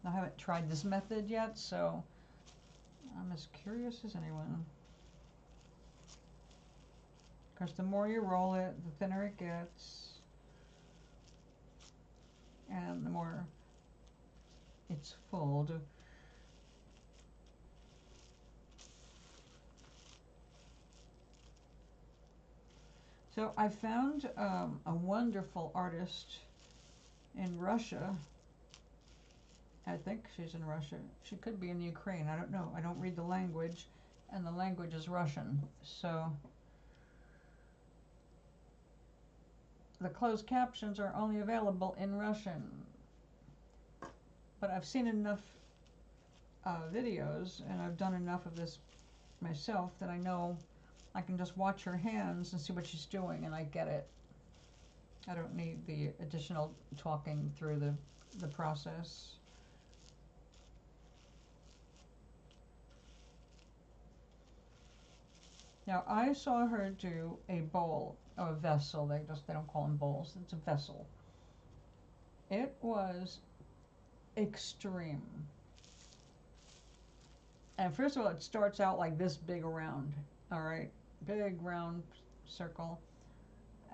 I haven't tried this method yet, so I'm as curious as anyone. Because the more you roll it, the thinner it gets, and the more it's full. So I found a wonderful artist in Russia. I think she's in Russia. She could be in Ukraine. I don't know. I don't read the language, and the language is Russian. So the closed captions are only available in Russian. But I've seen enough videos, and I've done enough of this myself that I know I can just watch her hands and see what she's doing, and I get it. I don't need the additional talking through the process. Now I saw her do a bowl or a vessel. They don't call them bowls. It's a vessel. It was extreme. And first of all, it starts out like this big around. All right, big round circle.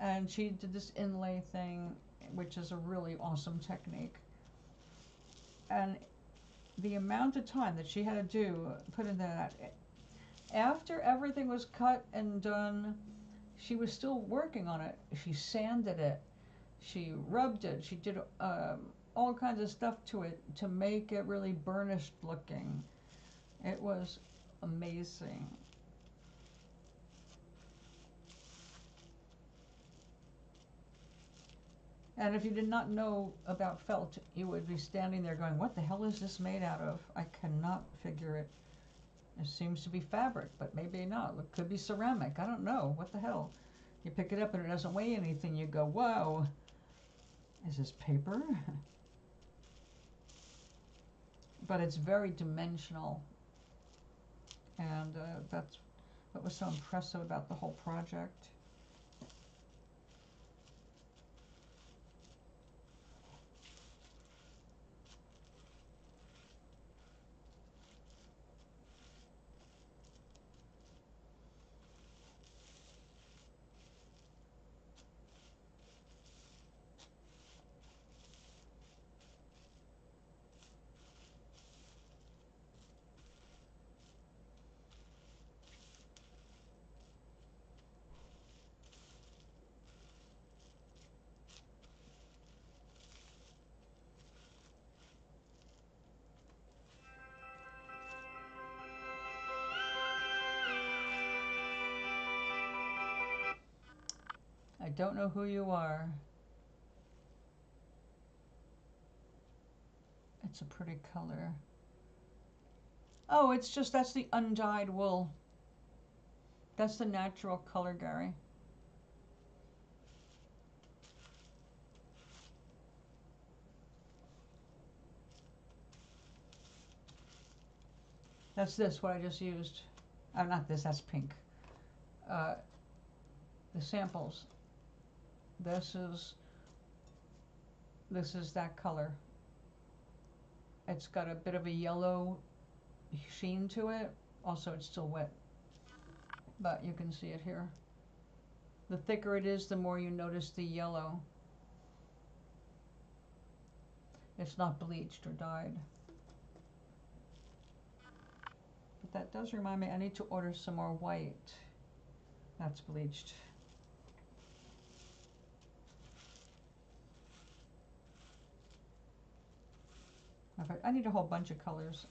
And she did this inlay thing, which is a really awesome technique. And the amount of time that she had to do, put into that, after everything was cut and done, she was still working on it. She sanded it, she rubbed it, she did all kinds of stuff to it to make it really burnished looking. It was amazing. And if you did not know about felt, you would be standing there going, what the hell is this made out of? I cannot figure it. It seems to be fabric, but maybe not. It could be ceramic. I don't know. What the hell? You pick it up and it doesn't weigh anything. You go, whoa. is this paper. But it's very dimensional, and that's what was so impressive about the whole project. I don't know who you are. It's a pretty color. Oh, it's just, that's the undyed wool. That's the natural color, Gary. That's this, what I just used. Not this, that's pink. The samples. This is that color. It's got a bit of a yellow sheen to it. Also, it's still wet, but you can see it here. The thicker it is, the more you notice the yellow. It's not bleached or dyed. But that does remind me, I need to order some more white. That's bleached. I need a whole bunch of colors,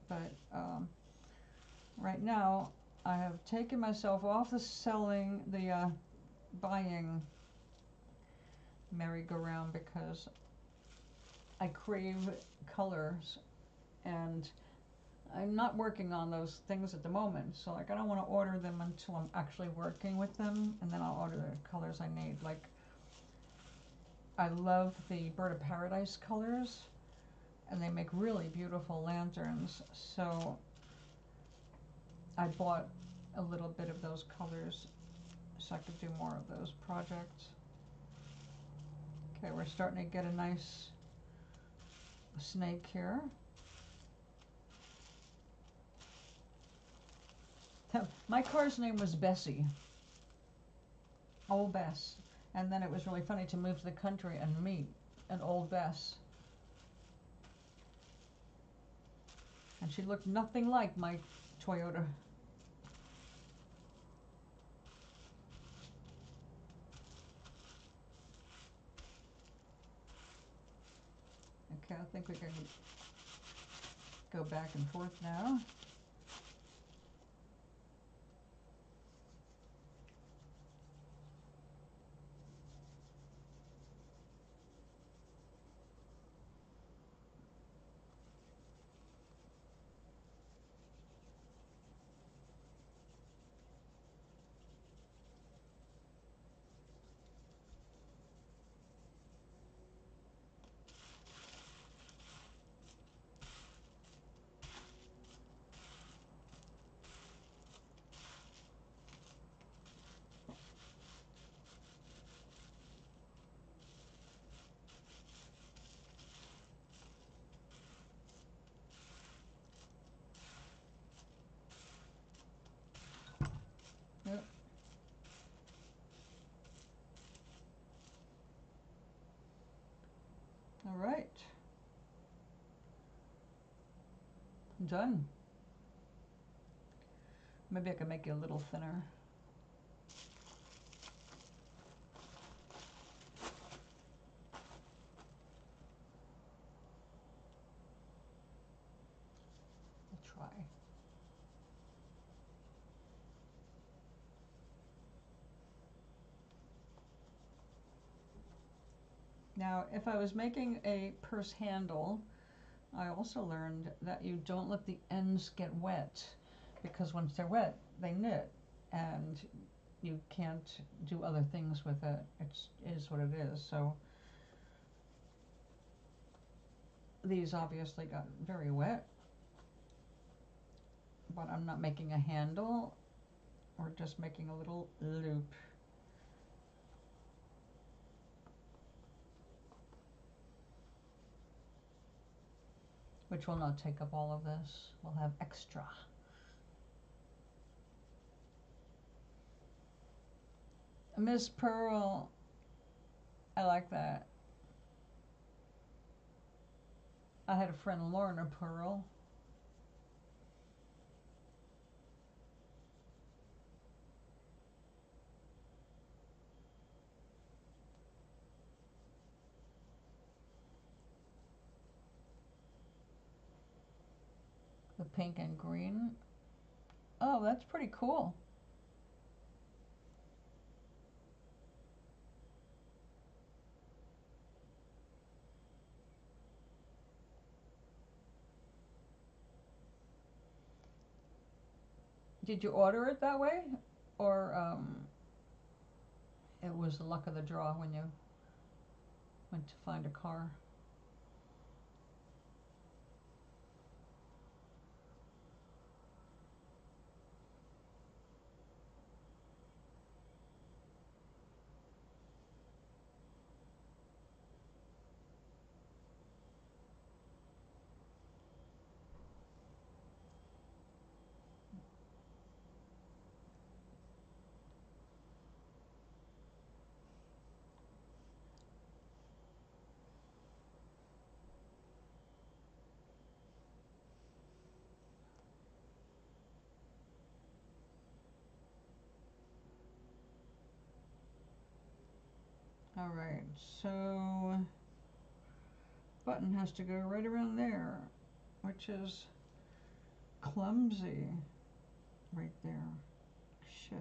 but right now I have taken myself off the buying merry-go-round because I crave colors, and I'm not working on those things at the moment. So like, I don't want to order them until I'm actually working with them, and then I'll order the colors I need. Like, I love the Bird of Paradise colors, and they make really beautiful lanterns. So I bought a little bit of those colors so I could do more of those projects. Okay, we're starting to get a nice snake here. My car's name was Bessie, Old Bess, and then it was really funny to move to the country and meet an Old Bess. And she looked nothing like my Toyota. Okay, I think we can go back and forth now. Yep. All right. Done. Maybe I can make it a little thinner. I'll try. Now, if I was making a purse handle, I also learned that you don't let the ends get wet, because once they're wet, they knit, and you can't do other things with it. It is what it is. So These obviously got very wet, but I'm not making a handle. We're just making a little loop. Which will not take up all of this. We'll have extra. Miss Pearl. I like that. I had a friend, Lorna Pearl. The pink and green. Oh, that's pretty cool. Did you order it that way? Or it was the luck of the draw when you went to find a car? All right, so button has to go right around there, which is clumsy right there. Shit.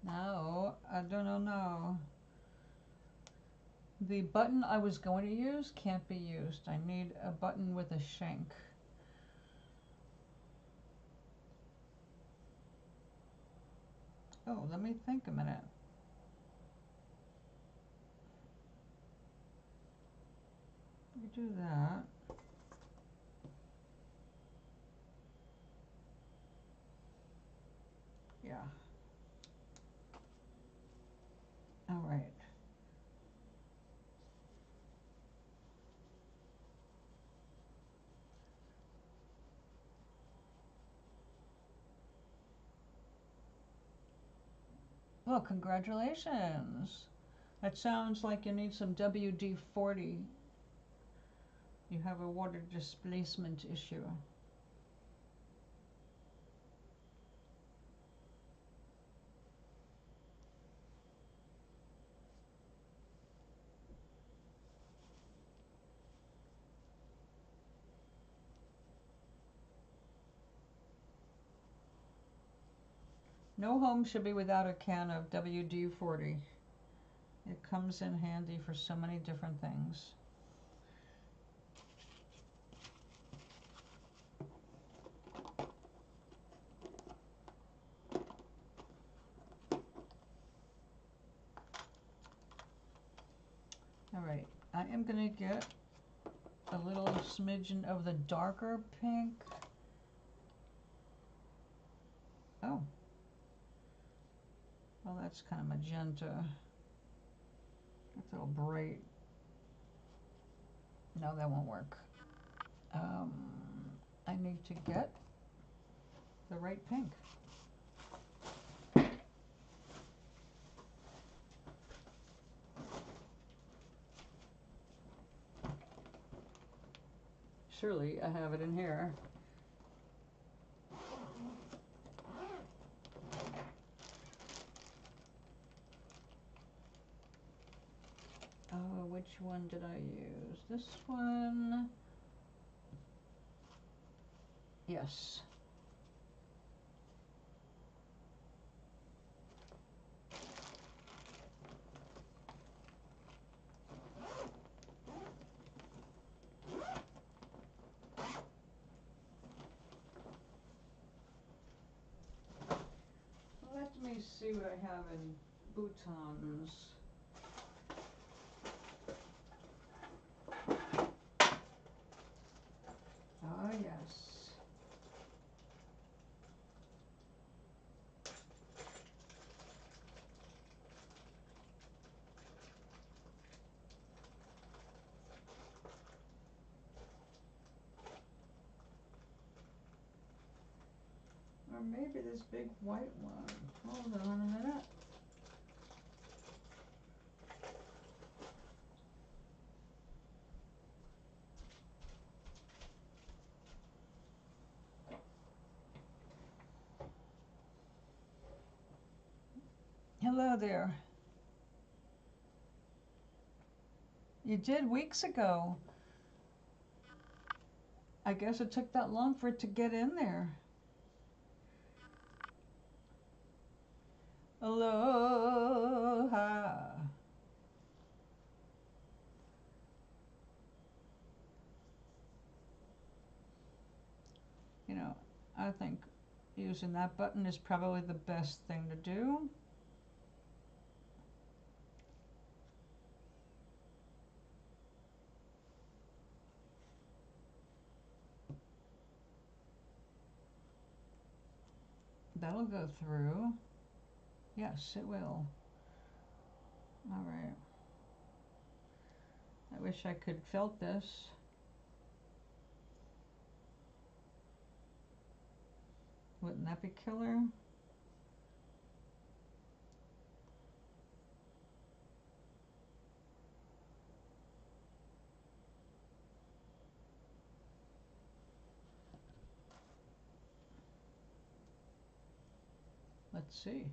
No, I don't know. The button I was going to use can't be used. I need a button with a shank. Oh, let me think a minute. We do that. Yeah. All right. Well, congratulations. That sounds like you need some WD-40. You have a water displacement issue. No home should be without a can of WD-40. It comes in handy for so many different things. All right, I am gonna get a little smidgen of the darker pink. Oh, well, that's kind of magenta. That's a little bright. No, that won't work. I need to get the right pink. Surely I have it in here. Oh, which one did I use? This one. Yes. me see what I have in boutons. Ah, yes. Or maybe this big white one. Hold on a minute. Hello there. You did weeks ago. I guess it took that long for it to get in there. Aloha. You know, I think using that button is probably the best thing to do. That'll go through. Yes, it will. All right. I wish I could felt this. Wouldn't that be killer? Let's see.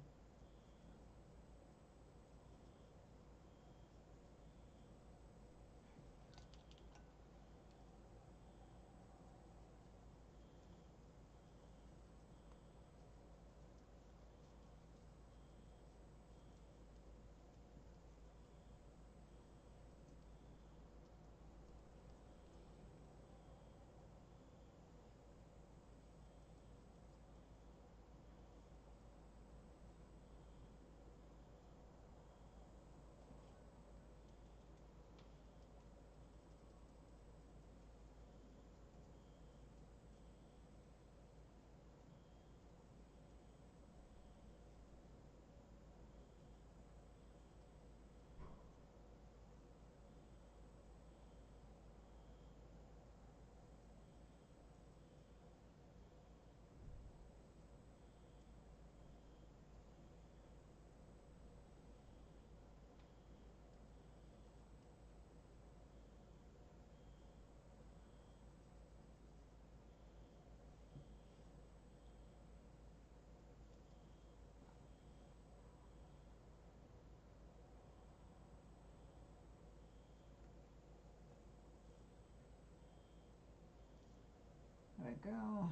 There we go.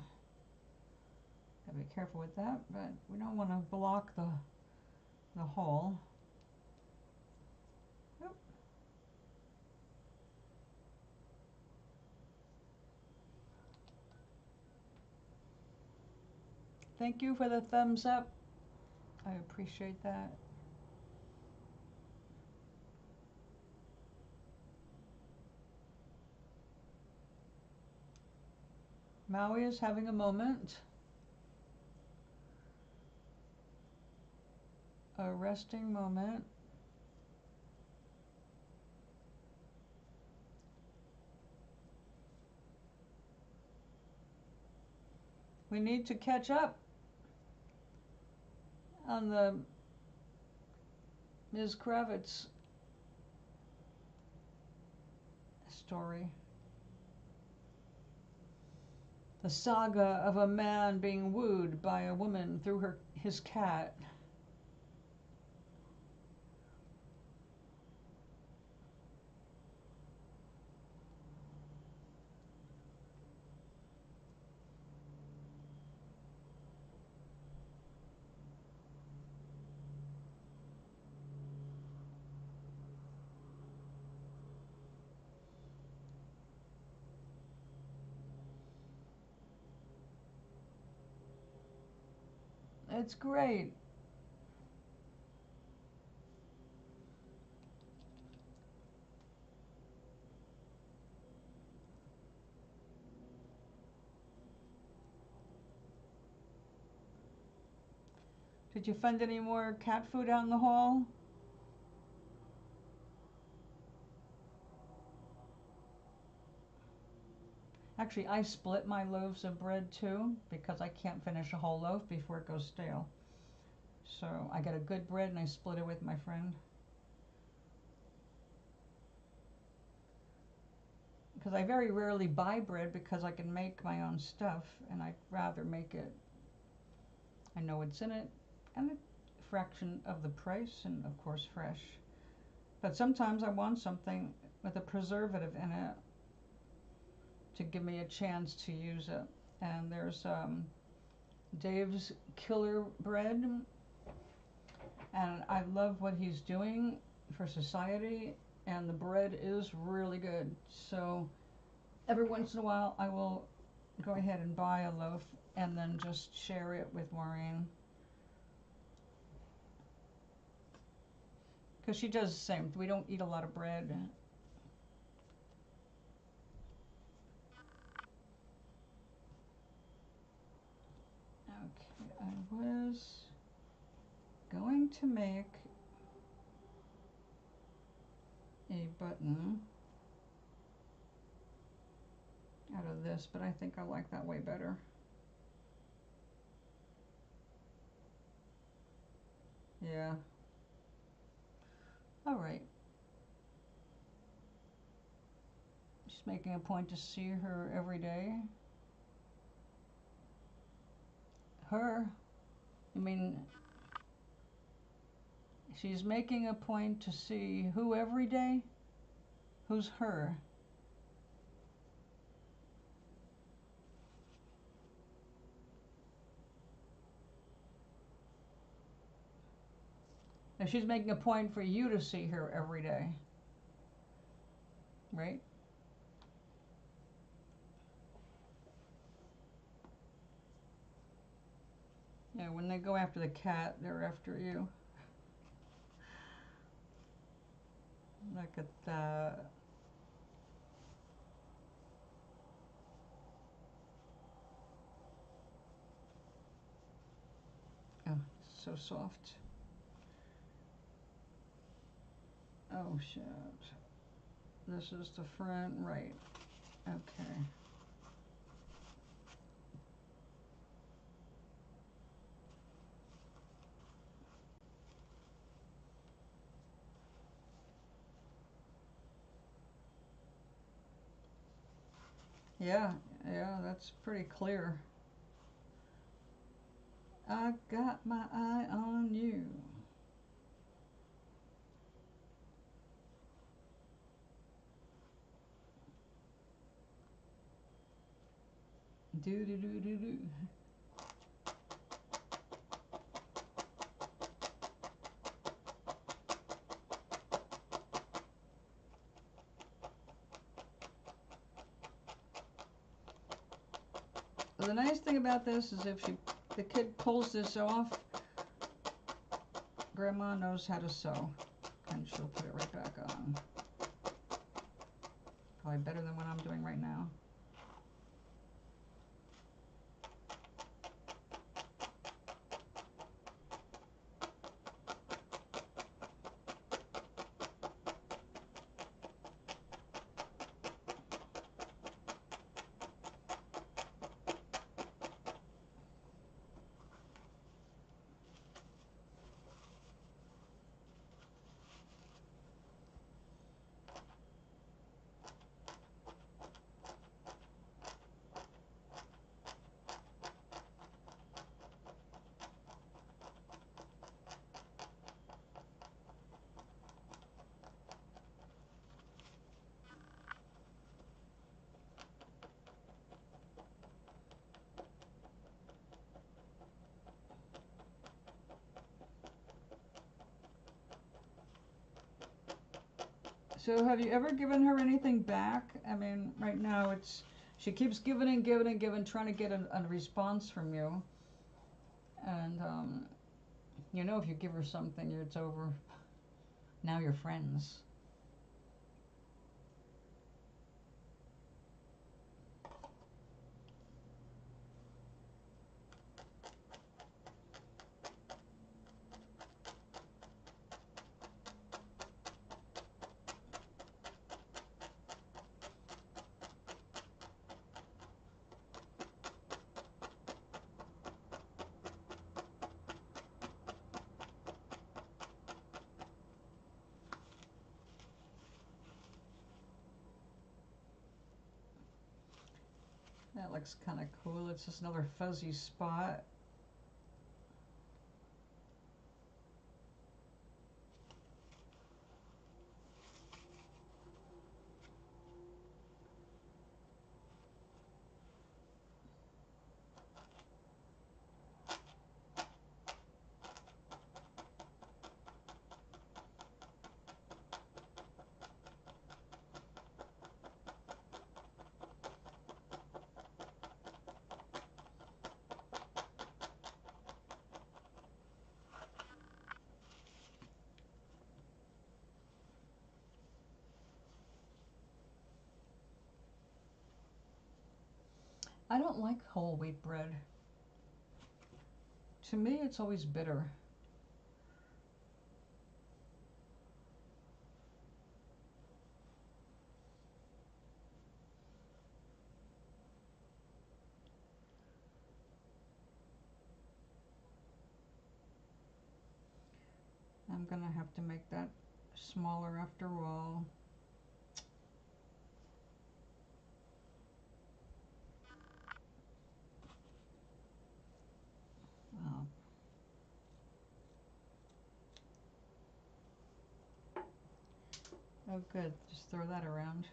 Gotta be careful with that, but we don't want to block the hole. Oop. Thank you for the thumbs up. I appreciate that. Maui is having a moment. A resting moment. We need to catch up on the Ms. Kravitz story. The saga of a man being wooed by a woman through his cat. It's great. Did you find any more cat food out in the hall? Actually, I split my loaves of bread too because I can't finish a whole loaf before it goes stale. So I got a good bread and I split it with my friend. Because I very rarely buy bread because I can make my own stuff, and I'd rather make it. I know what's in it, and a fraction of the price, and of course fresh. But sometimes I want something with a preservative in it to give me a chance to use it. And there's Dave's Killer Bread, and I love what he's doing for society, and the bread is really good. So every once in a while I will go ahead and buy a loaf and then just share it with Maureen, because she does the same. We don't eat a lot of bread. Okay, I was going to make a button out of this, but I think I like that way better. Yeah. All right. Just making a point to see her every day. Her? I mean, she's making a point to see who every day? Who's her? Now she's making a point for you to see her every day, right? Yeah, when they go after the cat, they're after you. Look at that. Oh, it's so soft. Oh, shit. This is the front, right. Okay. Yeah, that's pretty clear. I got my eye on you. Do do do do do. The nice thing about this is if the kid pulls this off, Grandma knows how to sew, and she'll put it right back on. Probably better than what I'm doing right now. So have you ever given her anything back? I mean, right now she keeps giving and giving and giving, trying to get a response from you. And, you know, if you give her something, it's over. Now you're friends. That looks kind of cool. It's just another fuzzy spot. I don't like whole wheat bread. To me, it's always bitter. I'm gonna have to make that smaller after all. Wow. Oh good, just throw that around.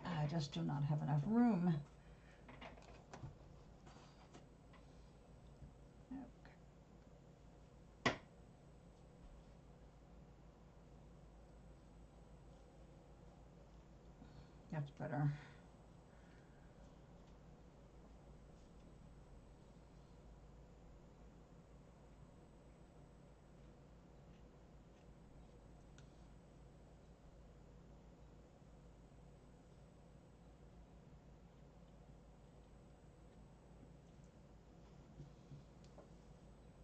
I just do not have enough room. Okay. That's better.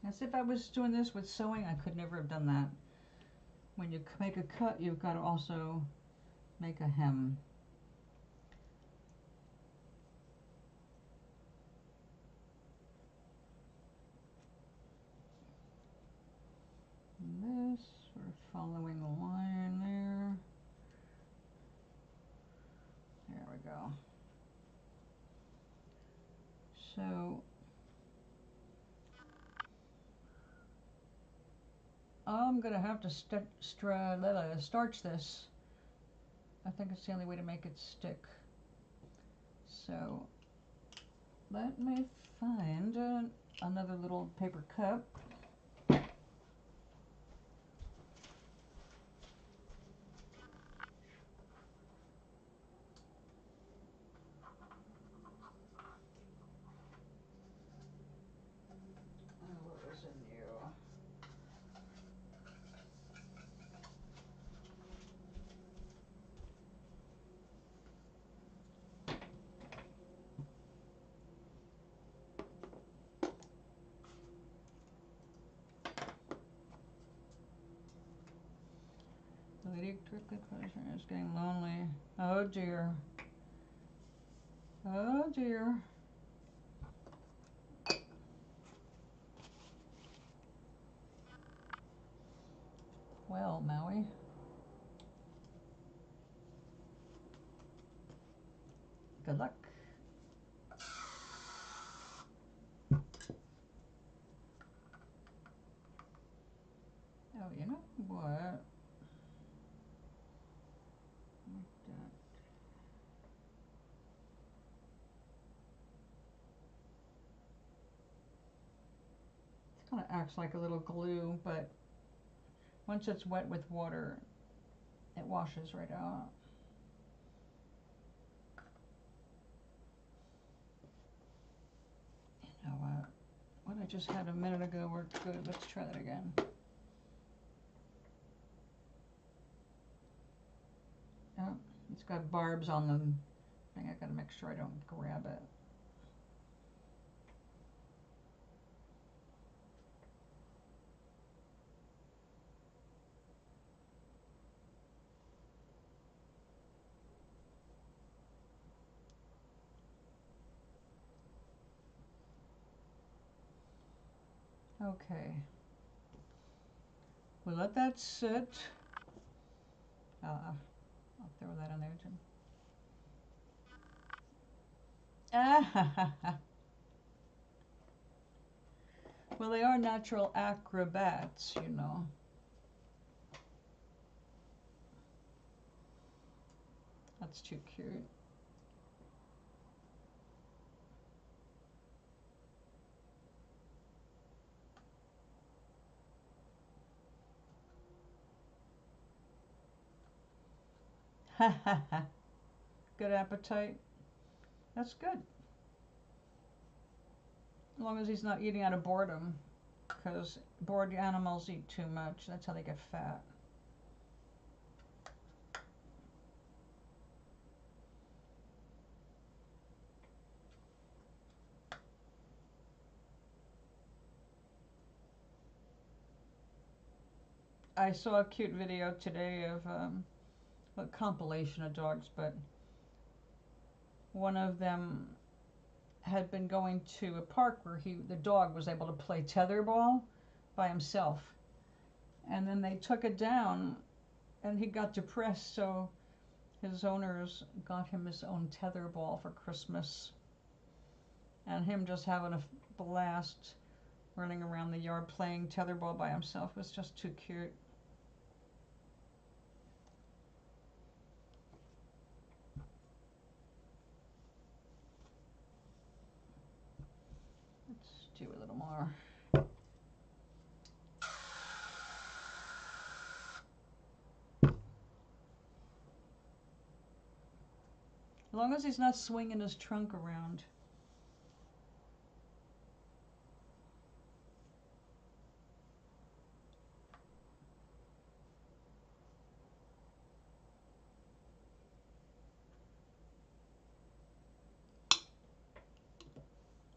As if I was doing this with sewing, I could never have done that. When you make a cut, you've got to also make a hem. And this, we're following the line there. There we go. So I'm gonna have to starch this. I think it's the only way to make it stick. So let me find another little paper cup. What was in you? The lady quickly question is getting lonely. Oh dear. Oh dear. Well, Maui. Good luck. Oh, you know what? It kind of acts like a little glue, but once it's wet with water, it washes right out. You know what I just had a minute ago worked good. Let's try that again. Oh, it's got barbs on the thing. I gotta make sure I don't grab it. Okay. We'll let that sit. I'll throw that in there, Jim. Ah, well, they are natural acrobats, you know. That's too cute. Ha ha ha. Good appetite. That's good. As long as he's not eating out of boredom, because bored animals eat too much. That's how they get fat. I saw a cute video today of a compilation of dogs, but one of them had been going to a park where the dog was able to play tetherball by himself, and then they took it down, and he got depressed, so his owners got him his own tetherball for Christmas, and him just having a blast running around the yard playing tetherball by himself was just too cute. Let's do a little more. As long as he's not swinging his trunk around.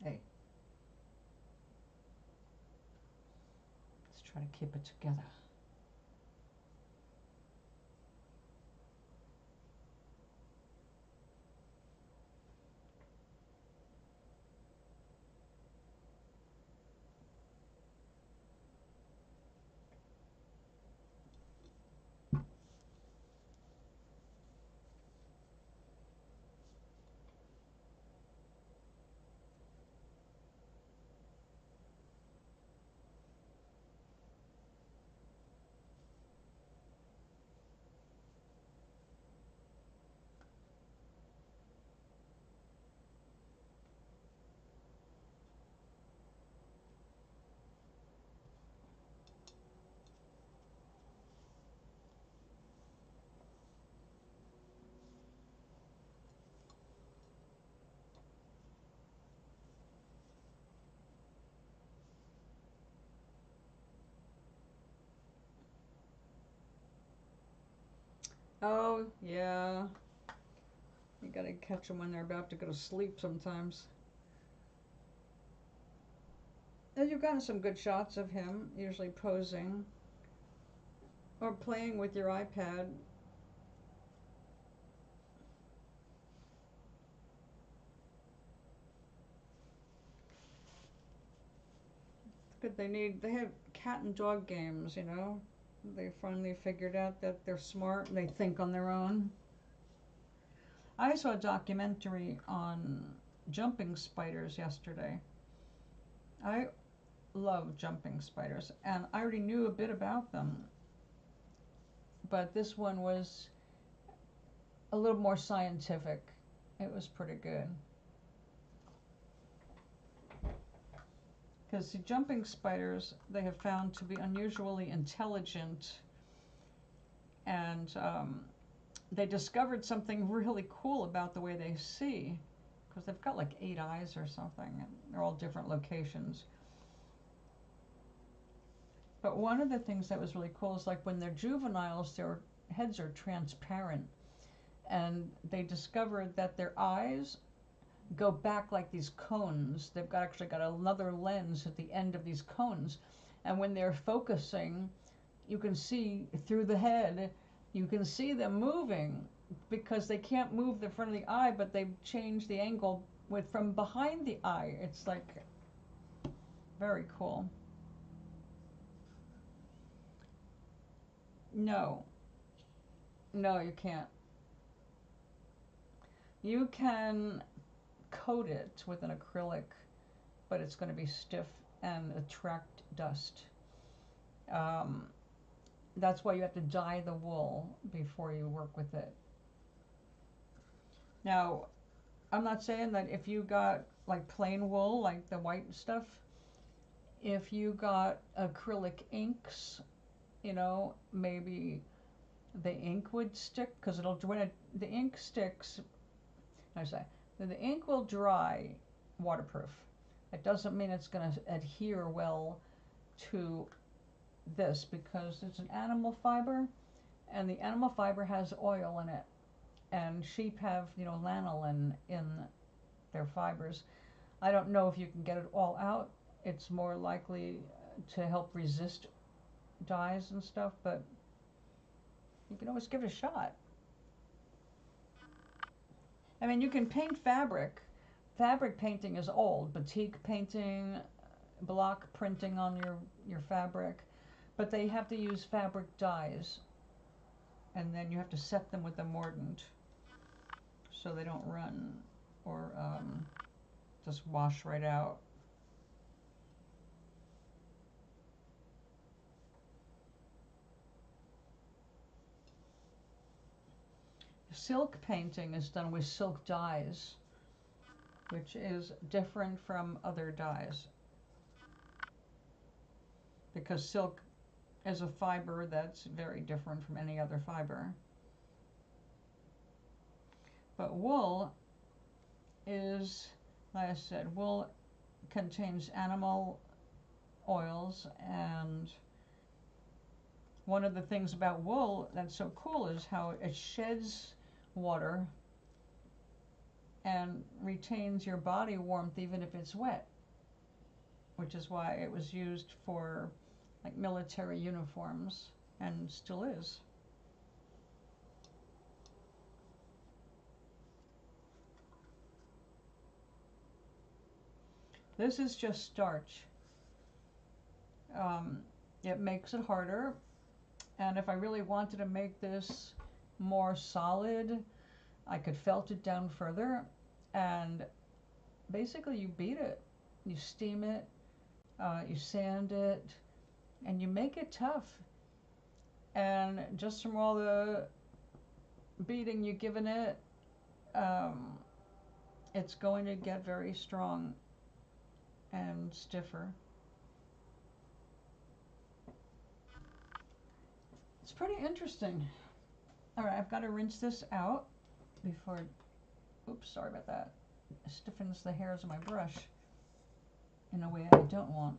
Hey. Let's try to keep it together. Oh, yeah. You gotta catch them when they're about to go to sleep sometimes. And you've gotten some good shots of him, usually posing or playing with your iPad. It's good they have cat and dog games, you know. They finally figured out that they're smart and they think on their own. I saw a documentary on jumping spiders yesterday. I love jumping spiders, and I already knew a bit about them, but this one was a little more scientific. It was pretty good. Because the jumping spiders, they have found to be unusually intelligent, and they discovered something really cool about the way they see, because they've got like 8 eyes or something, and they're all different locations. But one of the things that was really cool is like when they're juveniles, their heads are transparent, and they discovered that their eyes go back like these cones. They've actually got another lens at the end of these cones, and when they're focusing, you can see through the head. You can see them moving because they can't move the front of the eye, but they've changed the angle from behind the eye. It's like very cool. No. No, you can't. You can coat it with an acrylic, but it's going to be stiff and attract dust. That's why you have to dye the wool before you work with it. Now, I'm not saying that if you got like plain wool, like the white stuff, if you got acrylic inks, you know, maybe the ink would stick, because it'll, when the ink sticks, I say, the ink will dry waterproof. It doesn't mean it's going to adhere well to this, because it's an animal fiber, and the animal fiber has oil in it, and sheep have, you know, lanolin in their fibers. I don't know if you can get it all out. It's more likely to help resist dyes and stuff, but you can always give it a shot. I mean, you can paint fabric. Fabric painting is old. Batik painting, block printing on your fabric. But they have to use fabric dyes. And then you have to set them with a mordant so they don't run or just wash right out. Silk painting is done with silk dyes, which is different from other dyes, because silk is a fiber that's very different from any other fiber. But wool is, like I said, wool contains animal oils, and one of the things about wool that's so cool is how it sheds water and retains your body warmth even if it's wet, which is why it was used for like military uniforms and still is. This is just starch. It makes it harder, and if I really wanted to make this more solid, I could felt it down further, and basically you beat it, you steam it, you sand it, and you make it tough. And just from all the beating you've given it, it's going to get very strong and stiffer. It's pretty interesting. All right, I've got to rinse this out before, oops, sorry about that. It stiffens the hairs of my brush in a way I don't want.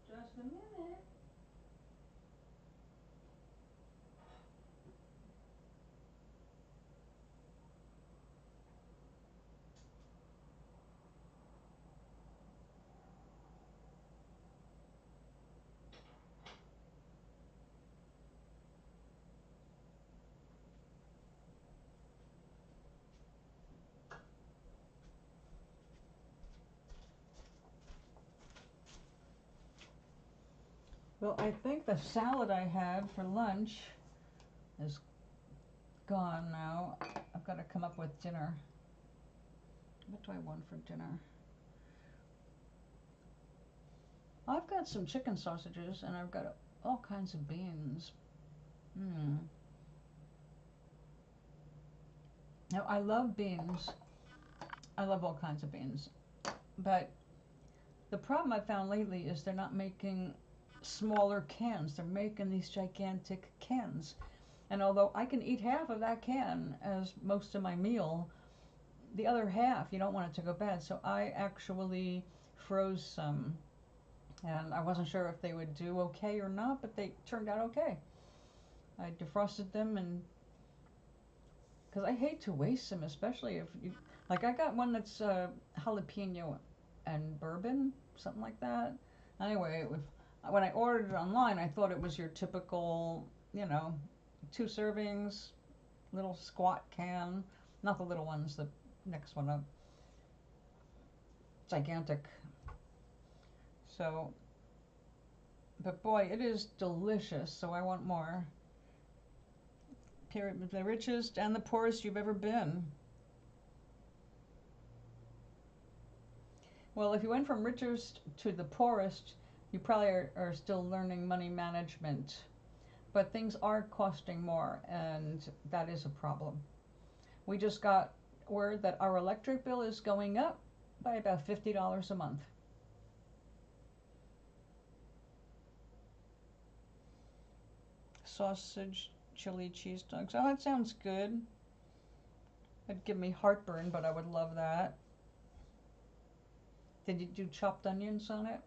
Just a minute. Well, I think the salad I had for lunch is gone now. I've got to come up with dinner. What do I want for dinner? I've got some chicken sausages, and I've got all kinds of beans. Now, I love beans. I love all kinds of beans. But the problem I've found lately is they're not making smaller cans. They're making these gigantic cans. And although I can eat half of that can as most of my meal, the other half, you don't want it to go bad. So I actually froze some. And I wasn't sure if they would do okay or not, but they turned out okay. I defrosted them, and because I hate to waste them, especially if you, like I got one that's jalapeno and bourbon, something like that. Anyway, when I ordered it online, I thought it was your typical, 2 servings, little squat can, not the little ones, the next one up, gigantic. So, but boy, it is delicious, so I want more. The richest and the poorest you've ever been. Well, if you went from richest to the poorest, you probably are still learning money management. But things are costing more, and that is a problem. We just got word that our electric bill is going up by about $50 a month. Sausage, chili, cheese dogs. Oh, that sounds good. It'd give me heartburn, but I would love that. Did you do chopped onions on it?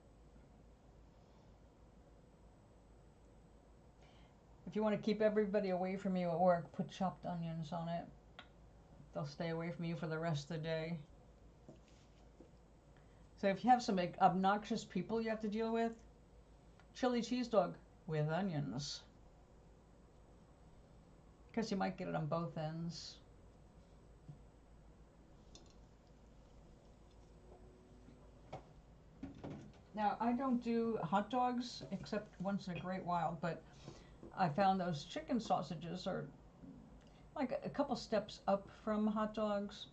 If you want to keep everybody away from you at work, put chopped onions on it. They'll stay away from you for the rest of the day. So if you have some obnoxious people you have to deal with, chili cheese dog with onions. Because you might get it on both ends. Now, I don't do hot dogs except once in a great while, but I found those chicken sausages are like a couple steps up from hot dogs.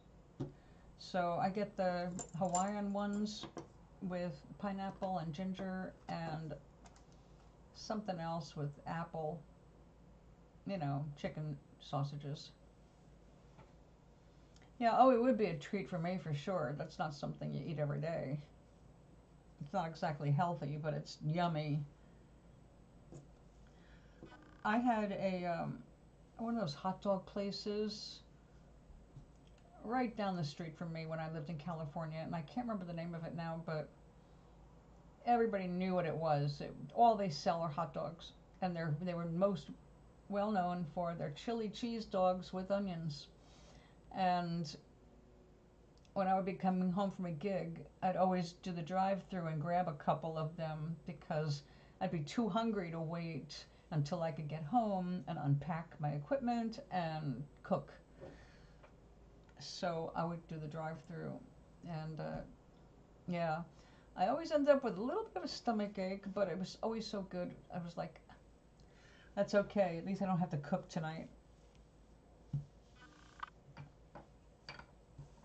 So I get the Hawaiian ones with pineapple and ginger and something else with apple, chicken sausages. Yeah, oh, it would be a treat for me for sure. That's not something you eat every day. It's not exactly healthy, but it's yummy. I had one of those hot dog places right down the street from me when I lived in California, and I can't remember the name of it now, but everybody knew what it was. All they sell are hot dogs, and they were most well known for their chili cheese dogs with onions. And when I would be coming home from a gig, I'd always do the drive-through and grab a couple of them because I'd be too hungry to wait until I could get home and unpack my equipment and cook. So I would do the drive-through, and yeah, I always ended up with a little bit of a stomach ache, but it was always so good. I was like, that's okay, at least I don't have to cook tonight.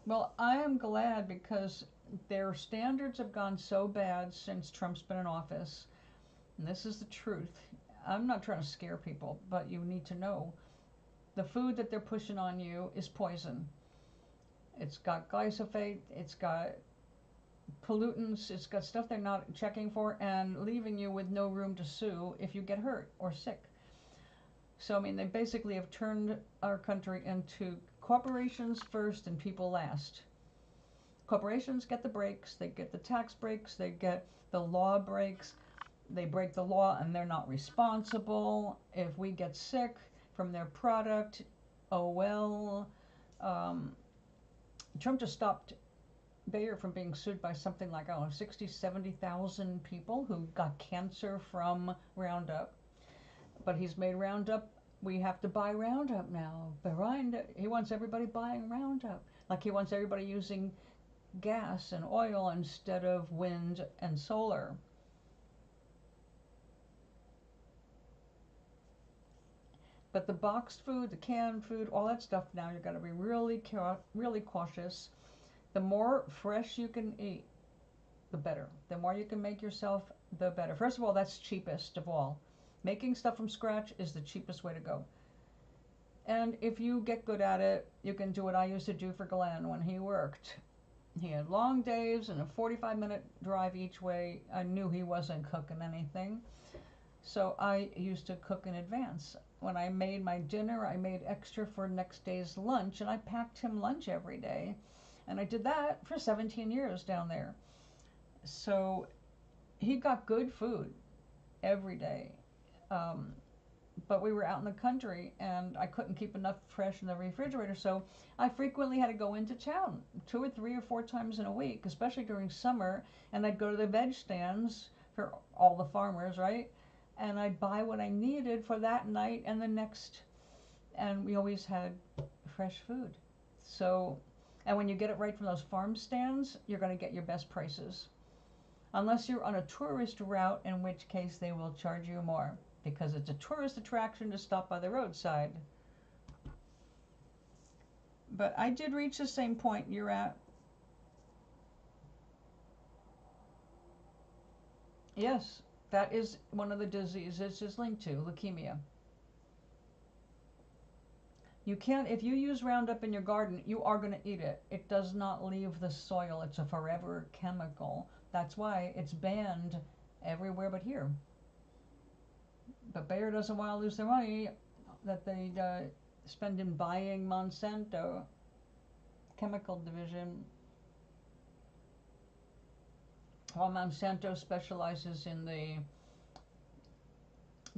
Well, I am glad because their standards have gone so bad since Trump's been in office. And this is the truth. I'm not trying to scare people, but you need to know the food that they're pushing on you is poison. It's got glyphosate, it's got pollutants, it's got stuff they're not checking for and leaving you with no room to sue if you get hurt or sick. So, I mean, they basically have turned our country into corporations first and people last. Corporations get the breaks, they get the tax breaks, they get the law breaks. They break the law and they're not responsible. If we get sick from their product, oh well. Trump just stopped Bayer from being sued by something like, 60, 70,000 people who got cancer from Roundup. But he's made Roundup, we have to buy Roundup now. He wants everybody buying Roundup. Like he wants everybody using gas and oil instead of wind and solar. But the boxed food, the canned food, all that stuff now, you've got to be really cautious. The more fresh you can eat, the better. The more you can make yourself, the better. First of all, that's cheapest of all. Making stuff from scratch is the cheapest way to go. And if you get good at it, you can do what I used to do for Glenn when he worked. He had long days and a 45-minute drive each way. I knew he wasn't cooking anything. So I used to cook in advance. When I made my dinner, I made extra for next day's lunch, and I packed him lunch every day. And I did that for 17 years down there. So he got good food every day. But we were out in the country, and I couldn't keep enough fresh in the refrigerator, so I frequently had to go into town 2 or 3 or 4 times in a week, especially during summer, and I'd go to the veg stands for all the farmers, right? And I'd buy what I needed for that night and the next, and we always had fresh food. So, and when you get it right from those farm stands, you're going to get your best prices. Unless you're on a tourist route, in which case they will charge you more, because it's a tourist attraction to stop by the roadside. But I did reach the same point you're at. Yes, that is one of the diseases it's linked to, leukemia. You can't, if you use Roundup in your garden, you are going to eat it. It does not leave the soil. It's a forever chemical. That's why it's banned everywhere but here. But Bayer doesn't want to lose their money that they spend in buying Monsanto chemical division. While Monsanto specializes in the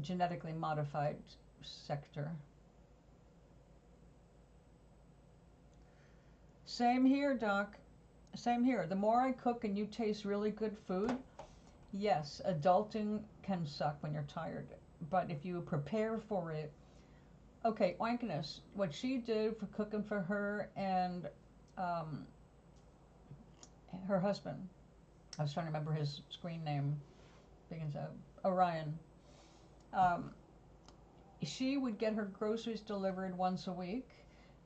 genetically modified sector. Same here, Doc. Same here. The more I cook and you taste really good food, yes, adulting can suck when you're tired. But if you prepare for it, okay, Oinkiness, what she did for cooking for her and her husband, I was trying to remember his screen name, begins Orion. She would get her groceries delivered once a week,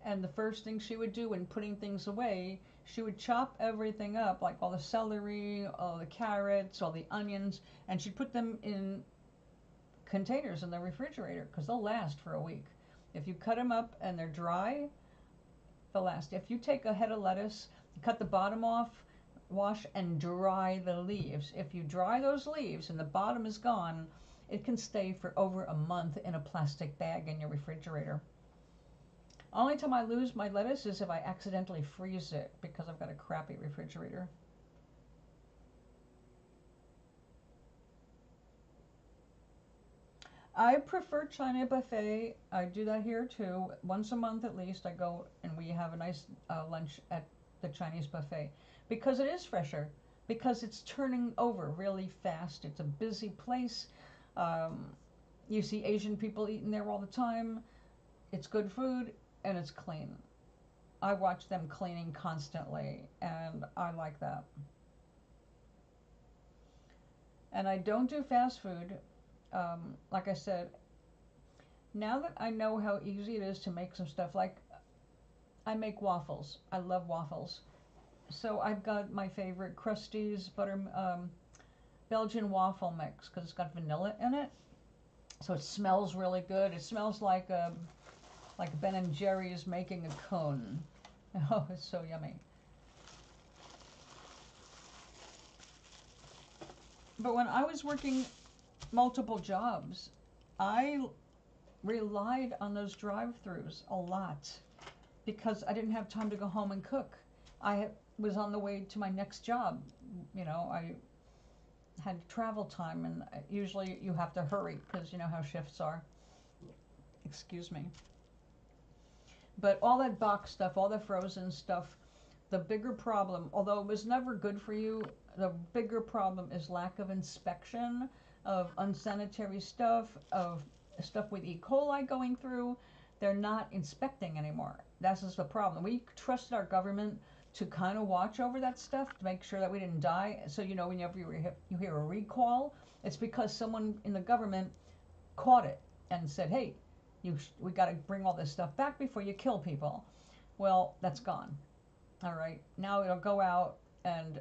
and the first thing she would do when putting things away, she would chop everything up, like all the celery, all the carrots, all the onions, and she'd put them in containers in the refrigerator because they'll last for a week. If you cut them up and they're dry, they'll last. If you take a head of lettuce, cut the bottom off, wash and dry the leaves. If you dry those leaves and the bottom is gone, it can stay for over a month in a plastic bag in your refrigerator. Only time I lose my lettuce is if I accidentally freeze it because I've got a crappy refrigerator. I prefer China buffet. I do that here too. Once a month at least I go and we have a nice lunch at the Chinese buffet because it is fresher, because it's turning over really fast. It's a busy place. You see Asian people eating there all the time. It's good food and it's clean. I watch them cleaning constantly and I like that. And I don't do fast food. Like I said, now that I know how easy it is to make some stuff, like I make waffles. I love waffles. So I've got my favorite Krusty's Belgian waffle mix because it's got vanilla in it. So it smells really good. It smells like Ben and Jerry's making a cone. Oh, it's so yummy. But when I was working multiple jobs, I relied on those drive-thrus a lot because I didn't have time to go home and cook. I was on the way to my next job. You know, I had travel time, and usually you have to hurry because you know how shifts are. Excuse me. But all that box stuff, all the frozen stuff, the bigger problem, although it was never good for you, the bigger problem is lack of inspection of unsanitary stuff, of stuff with E. coli going through. They're not inspecting anymore. That's just the problem. We trusted our government to kind of watch over that stuff to make sure that we didn't die. So, you know, whenever you hear a recall, it's because someone in the government caught it and said, hey, we got to bring all this stuff back before you kill people. Well, that's gone. All right. Now it'll go out and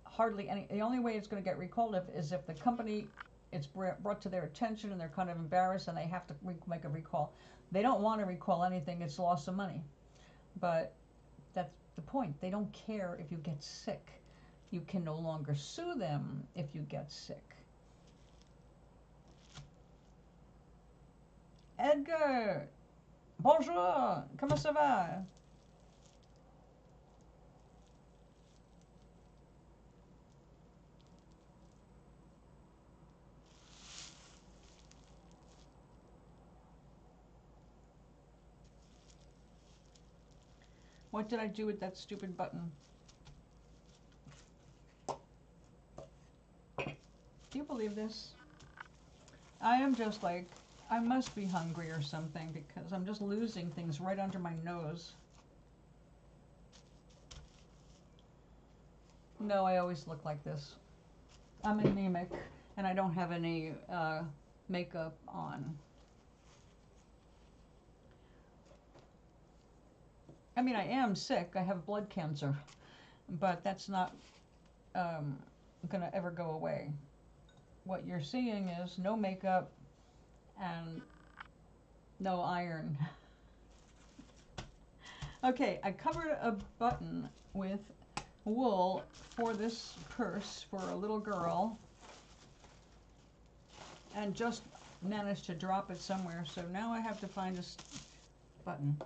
hardly any. The only way it's going to get recalled is if the company, it's brought to their attention and they're kind of embarrassed and they have to make a recall. They don't want to recall anything. It's loss of money. But that's the point. They don't care if you get sick. You can no longer sue them if you get sick. Edgar! Bonjour! Comment ça va? What did I do with that stupid button? Do you believe this? I am just like, I must be hungry or something because I'm just losing things right under my nose. No, I always look like this. I'm anemic and I don't have any makeup on. I mean, I am sick. I have blood cancer, but that's not gonna ever go away. What you're seeing is no makeup and no iron. Okay, I covered a button with wool for this purse for a little girl and just managed to drop it somewhere, so now I have to find this button.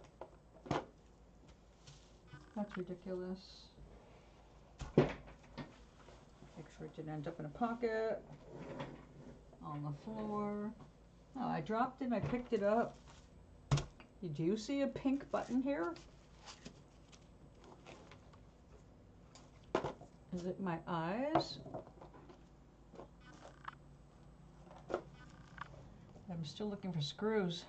That's ridiculous. Make sure it didn't end up in a pocket. On the floor. Oh, I dropped it, I picked it up. Did you see a pink button here? Is it my eyes? I'm still looking for screws.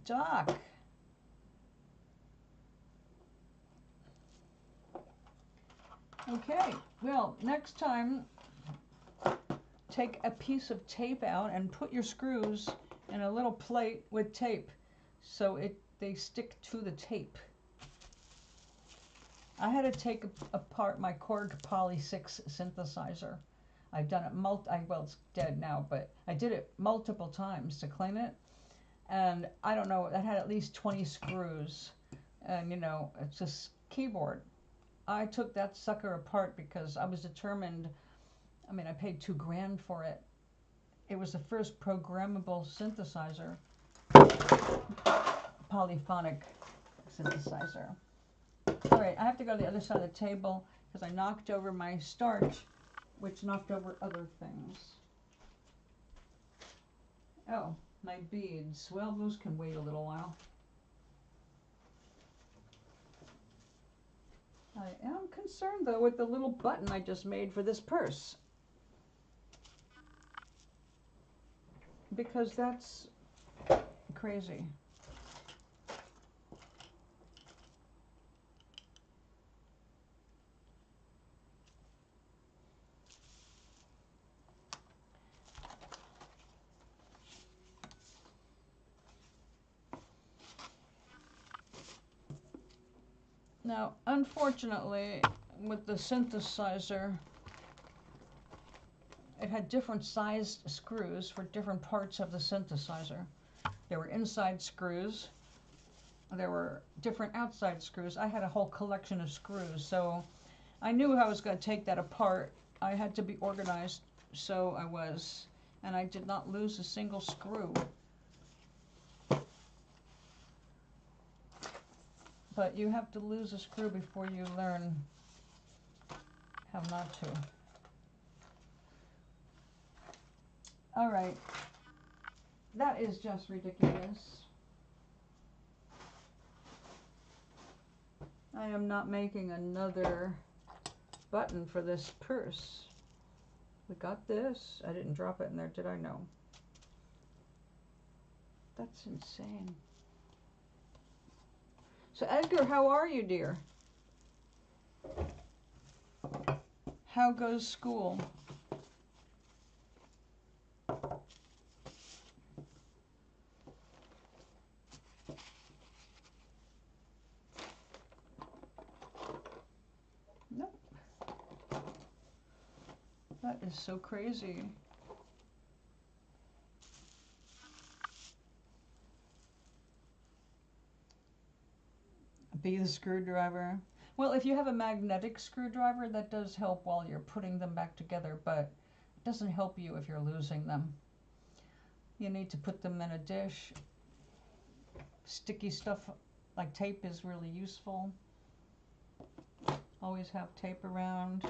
Doc! Okay, well, next time, take a piece of tape out and put your screws in a little plate with tape so they stick to the tape. I had to take apart my Korg Poly 6 synthesizer. I've done it well, it's dead now, but I did it multiple times to clean it. And I don't know, that had at least 20 screws. And you know, it's just keyboard. I took that sucker apart because I was determined. I mean, I paid $2 grand for it. It was the first programmable synthesizer, polyphonic synthesizer. All right, I have to go to the other side of the table because I knocked over my starch, which knocked over other things. Oh, my beads. Well, those can wait a little while. I am concerned, though, with the little button I just made for this purse. Because that's crazy. Now, unfortunately, with the synthesizer, it had different sized screws for different parts of the synthesizer. There were inside screws. There were different outside screws. I had a whole collection of screws, so I knew I was going to take that apart. I had to be organized, so I was. And I did not lose a single screw. But you have to lose a screw before you learn how not to. All right. That is just ridiculous. I am not making another button for this purse. We got this. I didn't drop it in there, did I? No. That's insane. So Edgar, how are you, dear? How goes school? Nope. That is so crazy. Be the screwdriver. Well, if you have a magnetic screwdriver, that does help while you're putting them back together, but it doesn't help you if you're losing them. You need to put them in a dish. Sticky stuff like tape is really useful. Always have tape around.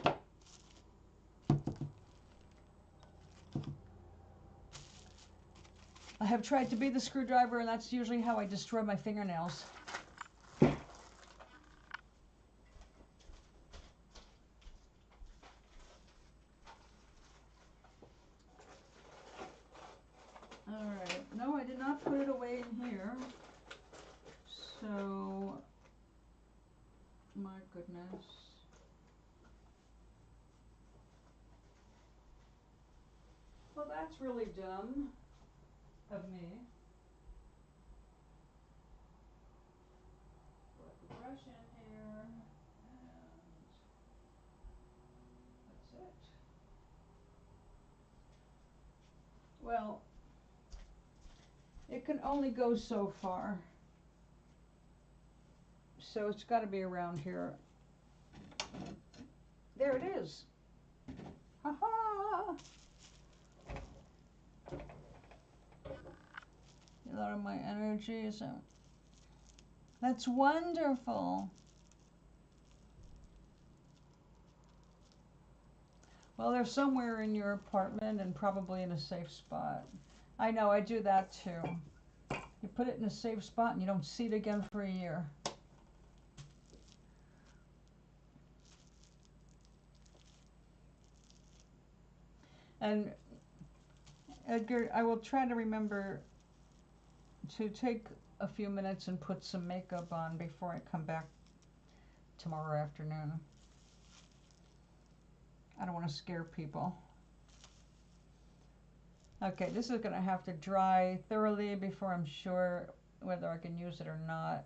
I have tried to be the screwdriver, and that's usually how I destroy my fingernails. Alright, no, I did not put it away in here. So, my goodness. Well, that's really dumb of me. Put the brush in here, and that's it. Well, it can only go so far. So it's got to be around here. There it is. Ha-ha! A lot of my energy is out. That's wonderful. Well, they're somewhere in your apartment and probably in a safe spot. I know, I do that too. You put it in a safe spot and you don't see it again for a year. And Edgar, I will try to remember to take a few minutes and put some makeup on before I come back tomorrow afternoon. I don't want to scare people. Okay, this is going to have to dry thoroughly before I'm sure whether I can use it or not.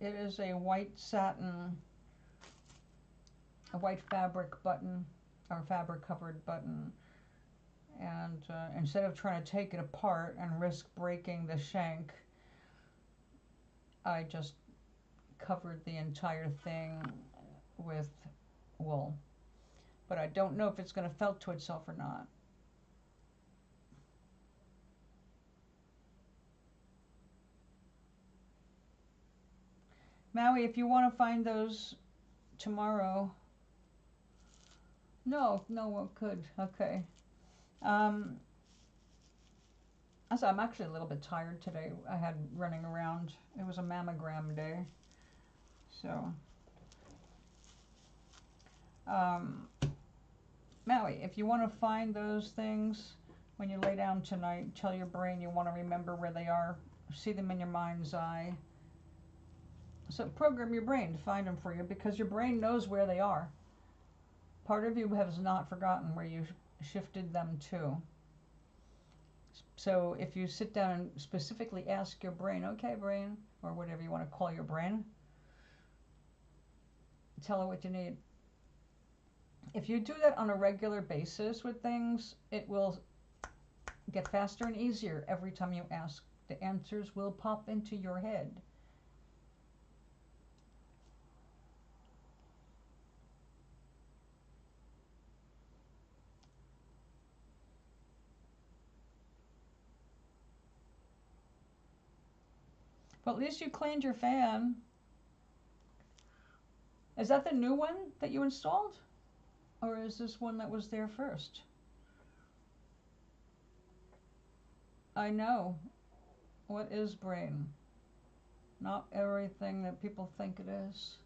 It is a white satin, a white fabric button, or fabric covered button. And instead of trying to take it apart and risk breaking the shank, I just covered the entire thing with wool. But I don't know if it's going to felt to itself or not. Maui, if you want to find those tomorrow. No, one could. Okay. So I'm actually a little bit tired today. I had running around. It was a mammogram day. So, Maui, if you want to find those things when you lay down tonight, tell your brain you want to remember where they are. See them in your mind's eye. So program your brain to find them for you because your brain knows where they are. Part of you has not forgotten where you shifted them to. So if you sit down and specifically ask your brain, okay, brain, or whatever you want to call your brain, tell her what you need. If you do that on a regular basis with things, it will get faster and easier every time you ask. The answers will pop into your head. But at least you cleaned your fan. Is that the new one that you installed? Or is this one that was there first? I know. What is brain? Not everything that people think it is.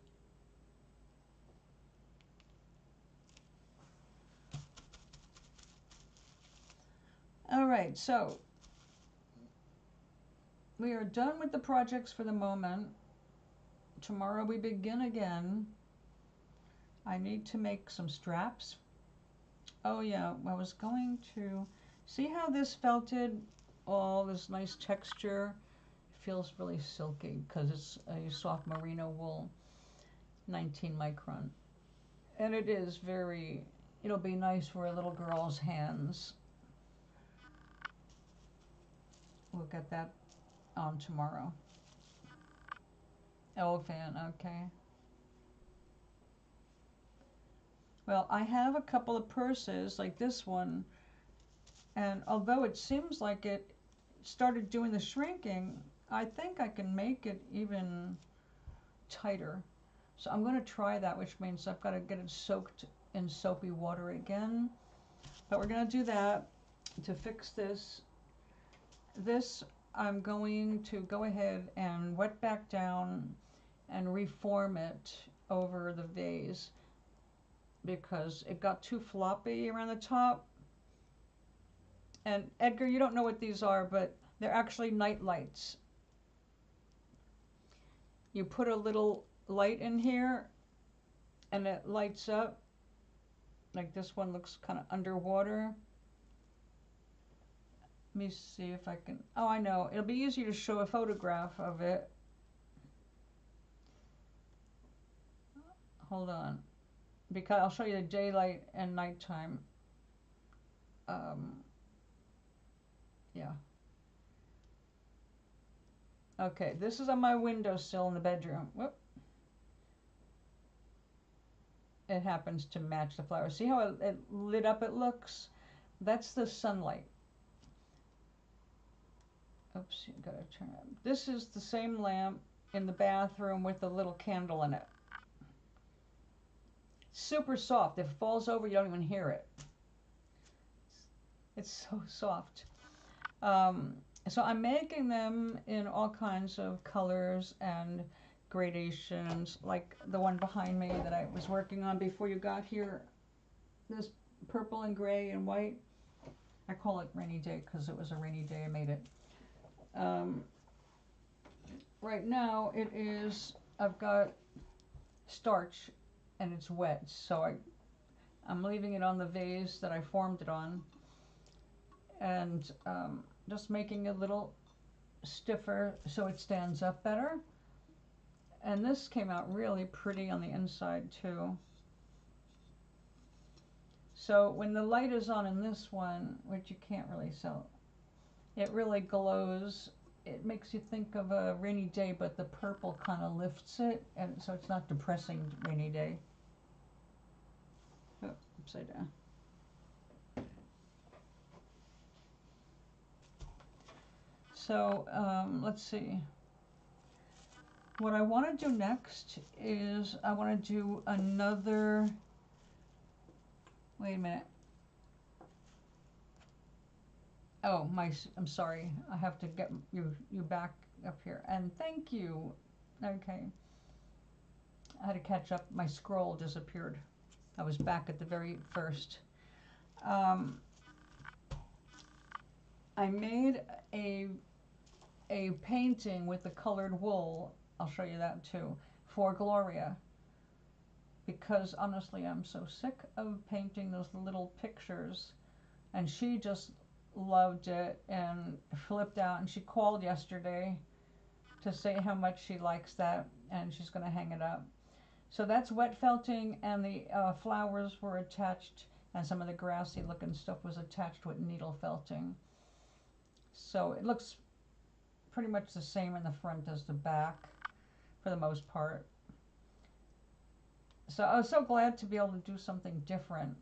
All right, so we are done with the projects for the moment. Tomorrow we begin again. I need to make some straps. Oh yeah, I was going to see how this felted. All this nice texture. It feels really silky because it's a soft merino wool, 19 micron. And it is very, it'll be nice for a little girl's hands. We'll get that on tomorrow. Old fan, okay. Well, I have a couple of purses like this one, and although it seems like it started doing the shrinking, I think I can make it even tighter. So I'm going to try that, which means I've got to get it soaked in soapy water again. But we're going to do that to fix this. This I'm going to go ahead and wet back down and reform it over the vase because it got too floppy around the top. And Edgar, you don't know what these are, but they're actually night lights. You put a little light in here and it lights up. Like this one looks kind of underwater. Let me see if I can, oh, I know. It'll be easier to show a photograph of it. Hold on. Because I'll show you the daylight and nighttime. Yeah. Okay, this is on my windowsill in the bedroom. Whoop. It happens to match the flower. See how it lit up it looks? That's the sunlight. Oops, you gotta turn it. This is the same lamp in the bathroom with the little candle in it. Super soft. If it falls over, you don't even hear it. It's so soft. So I'm making them in all kinds of colors and gradations, like the one behind me that I was working on before you got here. This purple and gray and white. I call it rainy day because it was a rainy day I made it. Right now it is, I've got starch and it's wet, so I'm leaving it on the vase that I formed it on, and just making it a little stiffer so it stands up better. And this came out really pretty on the inside too. So when the light is on in this one, which you can't really sell, it really glows. It makes you think of a rainy day, but the purple kind of lifts it, and so it's not depressing rainy day. Oh, upside down. So let's see. What I want to do next is I want to do another, wait a minute. Oh, I'm sorry. I have to get you back up here. And thank you. Okay. I had to catch up. My scroll disappeared. I was back at the very first. I made a painting with the colored wool. I'll show you that too, for Gloria. Because honestly, I'm so sick of painting those little pictures. And she just loved it and flipped out, and she called yesterday to say how much she likes that, and she's going to hang it up. So that's wet felting, and the flowers were attached, and some of the grassy looking stuff was attached with needle felting. So it looks pretty much the same in the front as the back for the most part. So I was so glad to be able to do something different,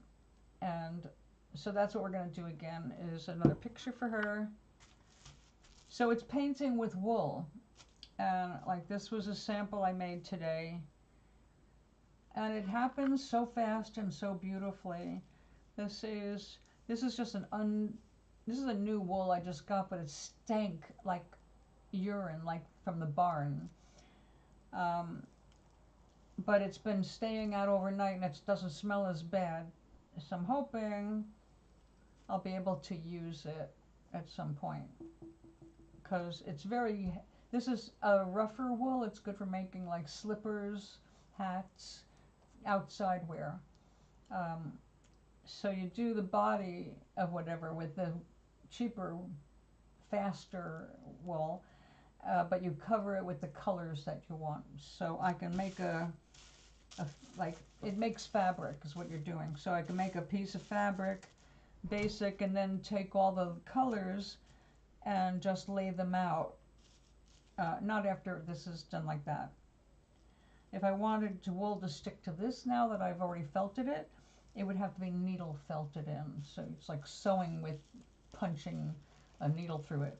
and so that's what we're going to do again, is another picture for her. So it's painting with wool. And like this was a sample I made today. And it happens so fast and so beautifully. This is just this is a new wool I just got, but it stank like urine, like from the barn. But it's been staying out overnight and it doesn't smell as bad. So I'm hoping I'll be able to use it at some point, because it's very, this is a rougher wool. It's good for making like slippers, hats, outside wear. So you do the body of whatever with the cheaper, faster wool, but you cover it with the colors that you want. So I can make like, it makes fabric is what you're doing. So I can make a piece of fabric, basic, and then take all the colors and just lay them out. Not after this is done like that. If I wanted wool to stick to this now that I've already felted it, it would have to be needle felted in. So it's like sewing with punching a needle through it.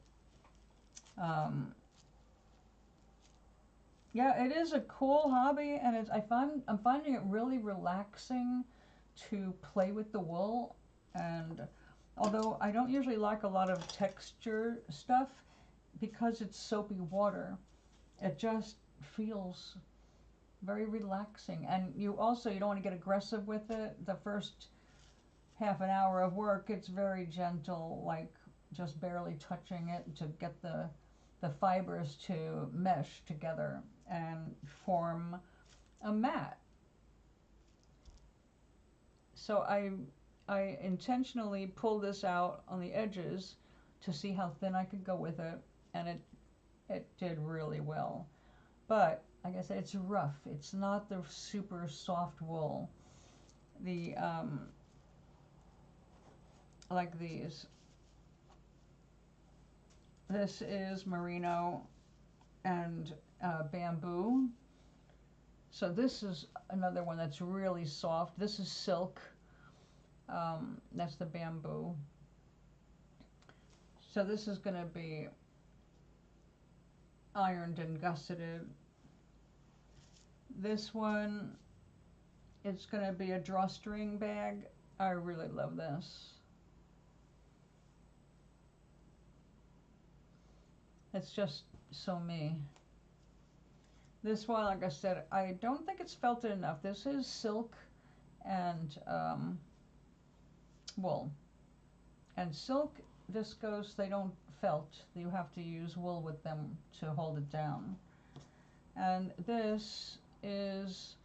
Yeah, it is a cool hobby, and I'm finding it really relaxing to play with the wool. And although I don't usually like a lot of texture stuff, because it's soapy water, it just feels very relaxing. And you don't want to get aggressive with it. The first half an hour of work, it's very gentle, like just barely touching it to get the fibers to mesh together and form a mat. So I intentionally pulled this out on the edges to see how thin I could go with it, and it did really well. But like I said, it's rough. It's not the super soft wool. The like these. This is merino and bamboo. So this is another one that's really soft. This is silk. That's the bamboo. So this is going to be ironed and gusseted. This one, it's going to be a drawstring bag. I really love this. It's just so me. This one, like I said, I don't think it's felted enough. This is silk and wool. And silk viscose, they don't felt. You have to use wool with them to hold it down. And this is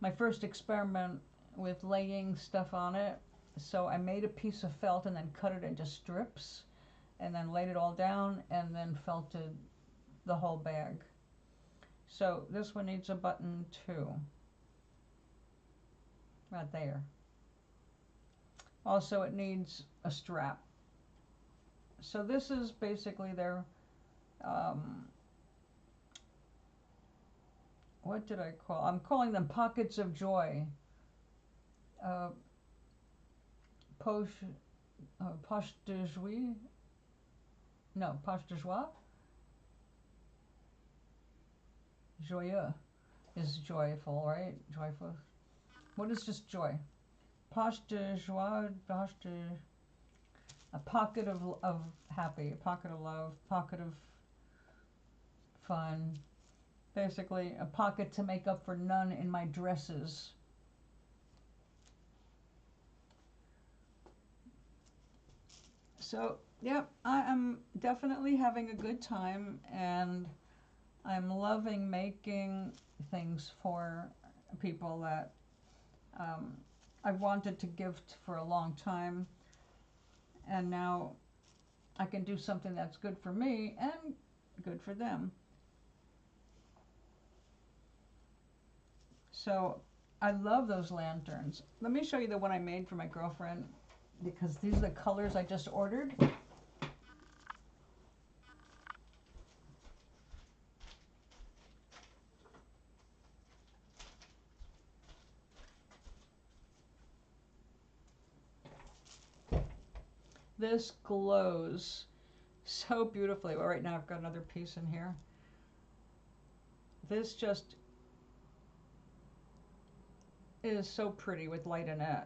my first experiment with laying stuff on it. So I made a piece of felt and then cut it into strips and then laid it all down and then felted the whole bag. So this one needs a button too. Right there. Also, it needs a strap. So this is basically their, what did I call? I'm calling them pockets of joy. Poche de joie? No, poche de joie? Joyeux is joyful, right? Joyful. What is just joy? Poche de joie, poche de... A pocket of happy, a pocket of love, pocket of fun. Basically, a pocket to make up for none in my dresses. So, yeah, I am definitely having a good time, and I'm loving making things for people that I've wanted to gift for a long time. And now I can do something that's good for me and good for them. So I love those lanterns. Let me show you the one I made for my girlfriend, because these are the colors I just ordered. This glows so beautifully. Well, right now I've got another piece in here. This just is so pretty with light in it.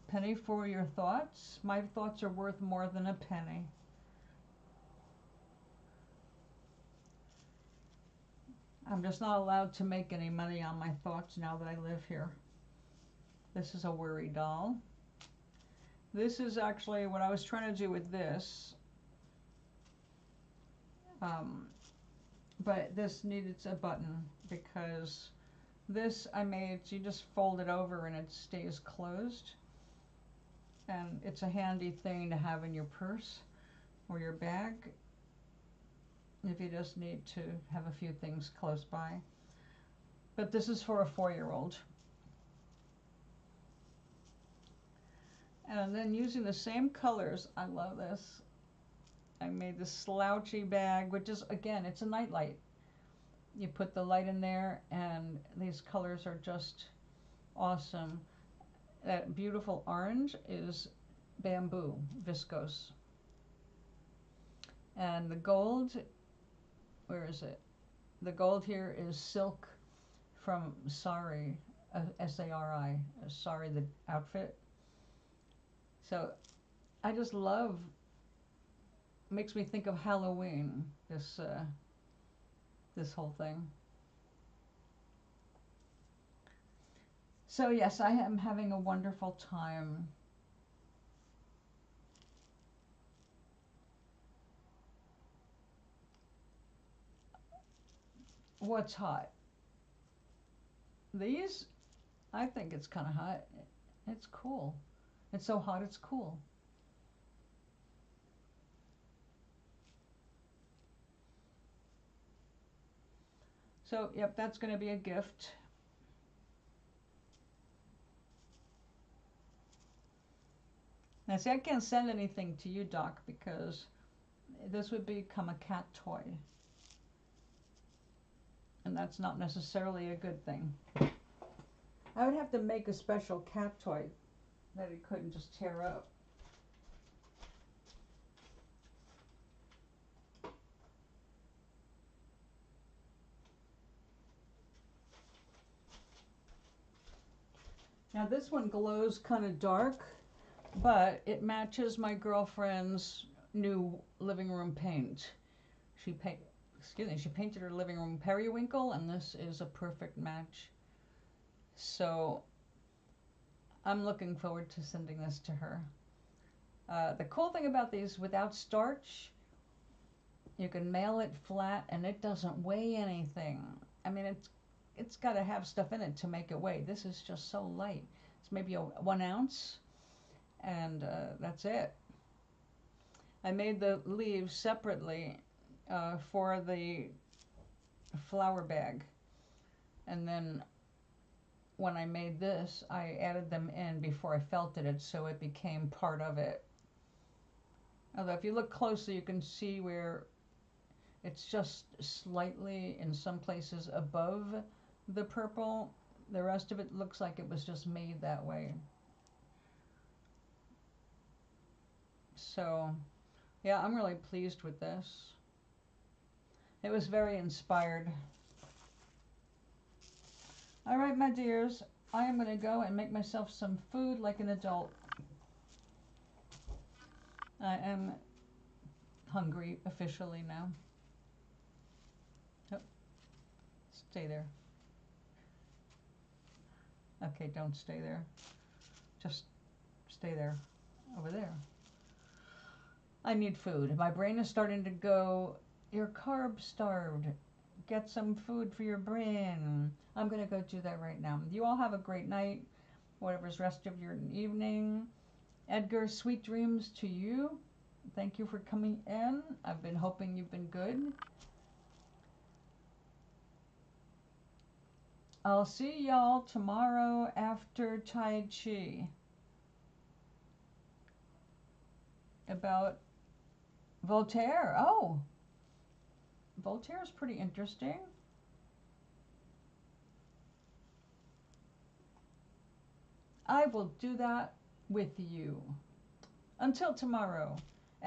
Penny for your thoughts. My thoughts are worth more than a penny. I'm just not allowed to make any money on my thoughts now that I live here. This is a worry doll. This is actually what I was trying to do with this. But this needed a button, because this I made, so you just fold it over and it stays closed. And it's a handy thing to have in your purse or your bag if you just need to have a few things close by. But this is for a 4-year-old. And then using the same colors, I love this. I made this slouchy bag, which is, again, it's a nightlight. you put the light in there, and these colors are just awesome. That beautiful orange is bamboo, viscose. And the gold, where is it? The gold here is silk from Sari, S-A-R-I, Sari the outfit. So I just love, makes me think of Halloween, this whole thing. So yes, I am having a wonderful time. What's hot? These? I think it's kind of hot. It's cool. It's so hot it's cool. So, yep, that's going to be a gift. Now, see, I can't send anything to you, Doc, because this would become a cat toy. And that's not necessarily a good thing. I would have to make a special cat toy that it couldn't just tear up. Now this one glows kind of dark, but it matches my girlfriend's new living room paint. She painted her living room periwinkle, and this is a perfect match. So I'm looking forward to sending this to her. The cool thing about these without starch, you can mail it flat and it doesn't weigh anything. I mean, it's got to have stuff in it to make it weigh. This is just so light. It's maybe 1 ounce, and that's it. I made the leaves separately for the flower bag, and then when I made this, I added them in before I felted it, so it became part of it. Although if you look closely, you can see where it's just slightly in some places above the purple. The rest of it looks like it was just made that way. So yeah, I'm really pleased with this. It was very inspired. All right, my dears, I am going to go and make myself some food like an adult. I am hungry officially now. Oh, stay there. Okay, don't stay there. Just stay there. Over there. I need food. My brain is starting to go, you're carb starved. Get some food for your brain. I'm going to go do that right now. You all have a great night, whatever's rest of your evening. Edgar, sweet dreams to you. Thank you for coming in. I've been hoping you've been good. I'll see y'all tomorrow after Tai Chi. About Voltaire. Oh, Voltaire's pretty interesting. I will do that with you. Until tomorrow.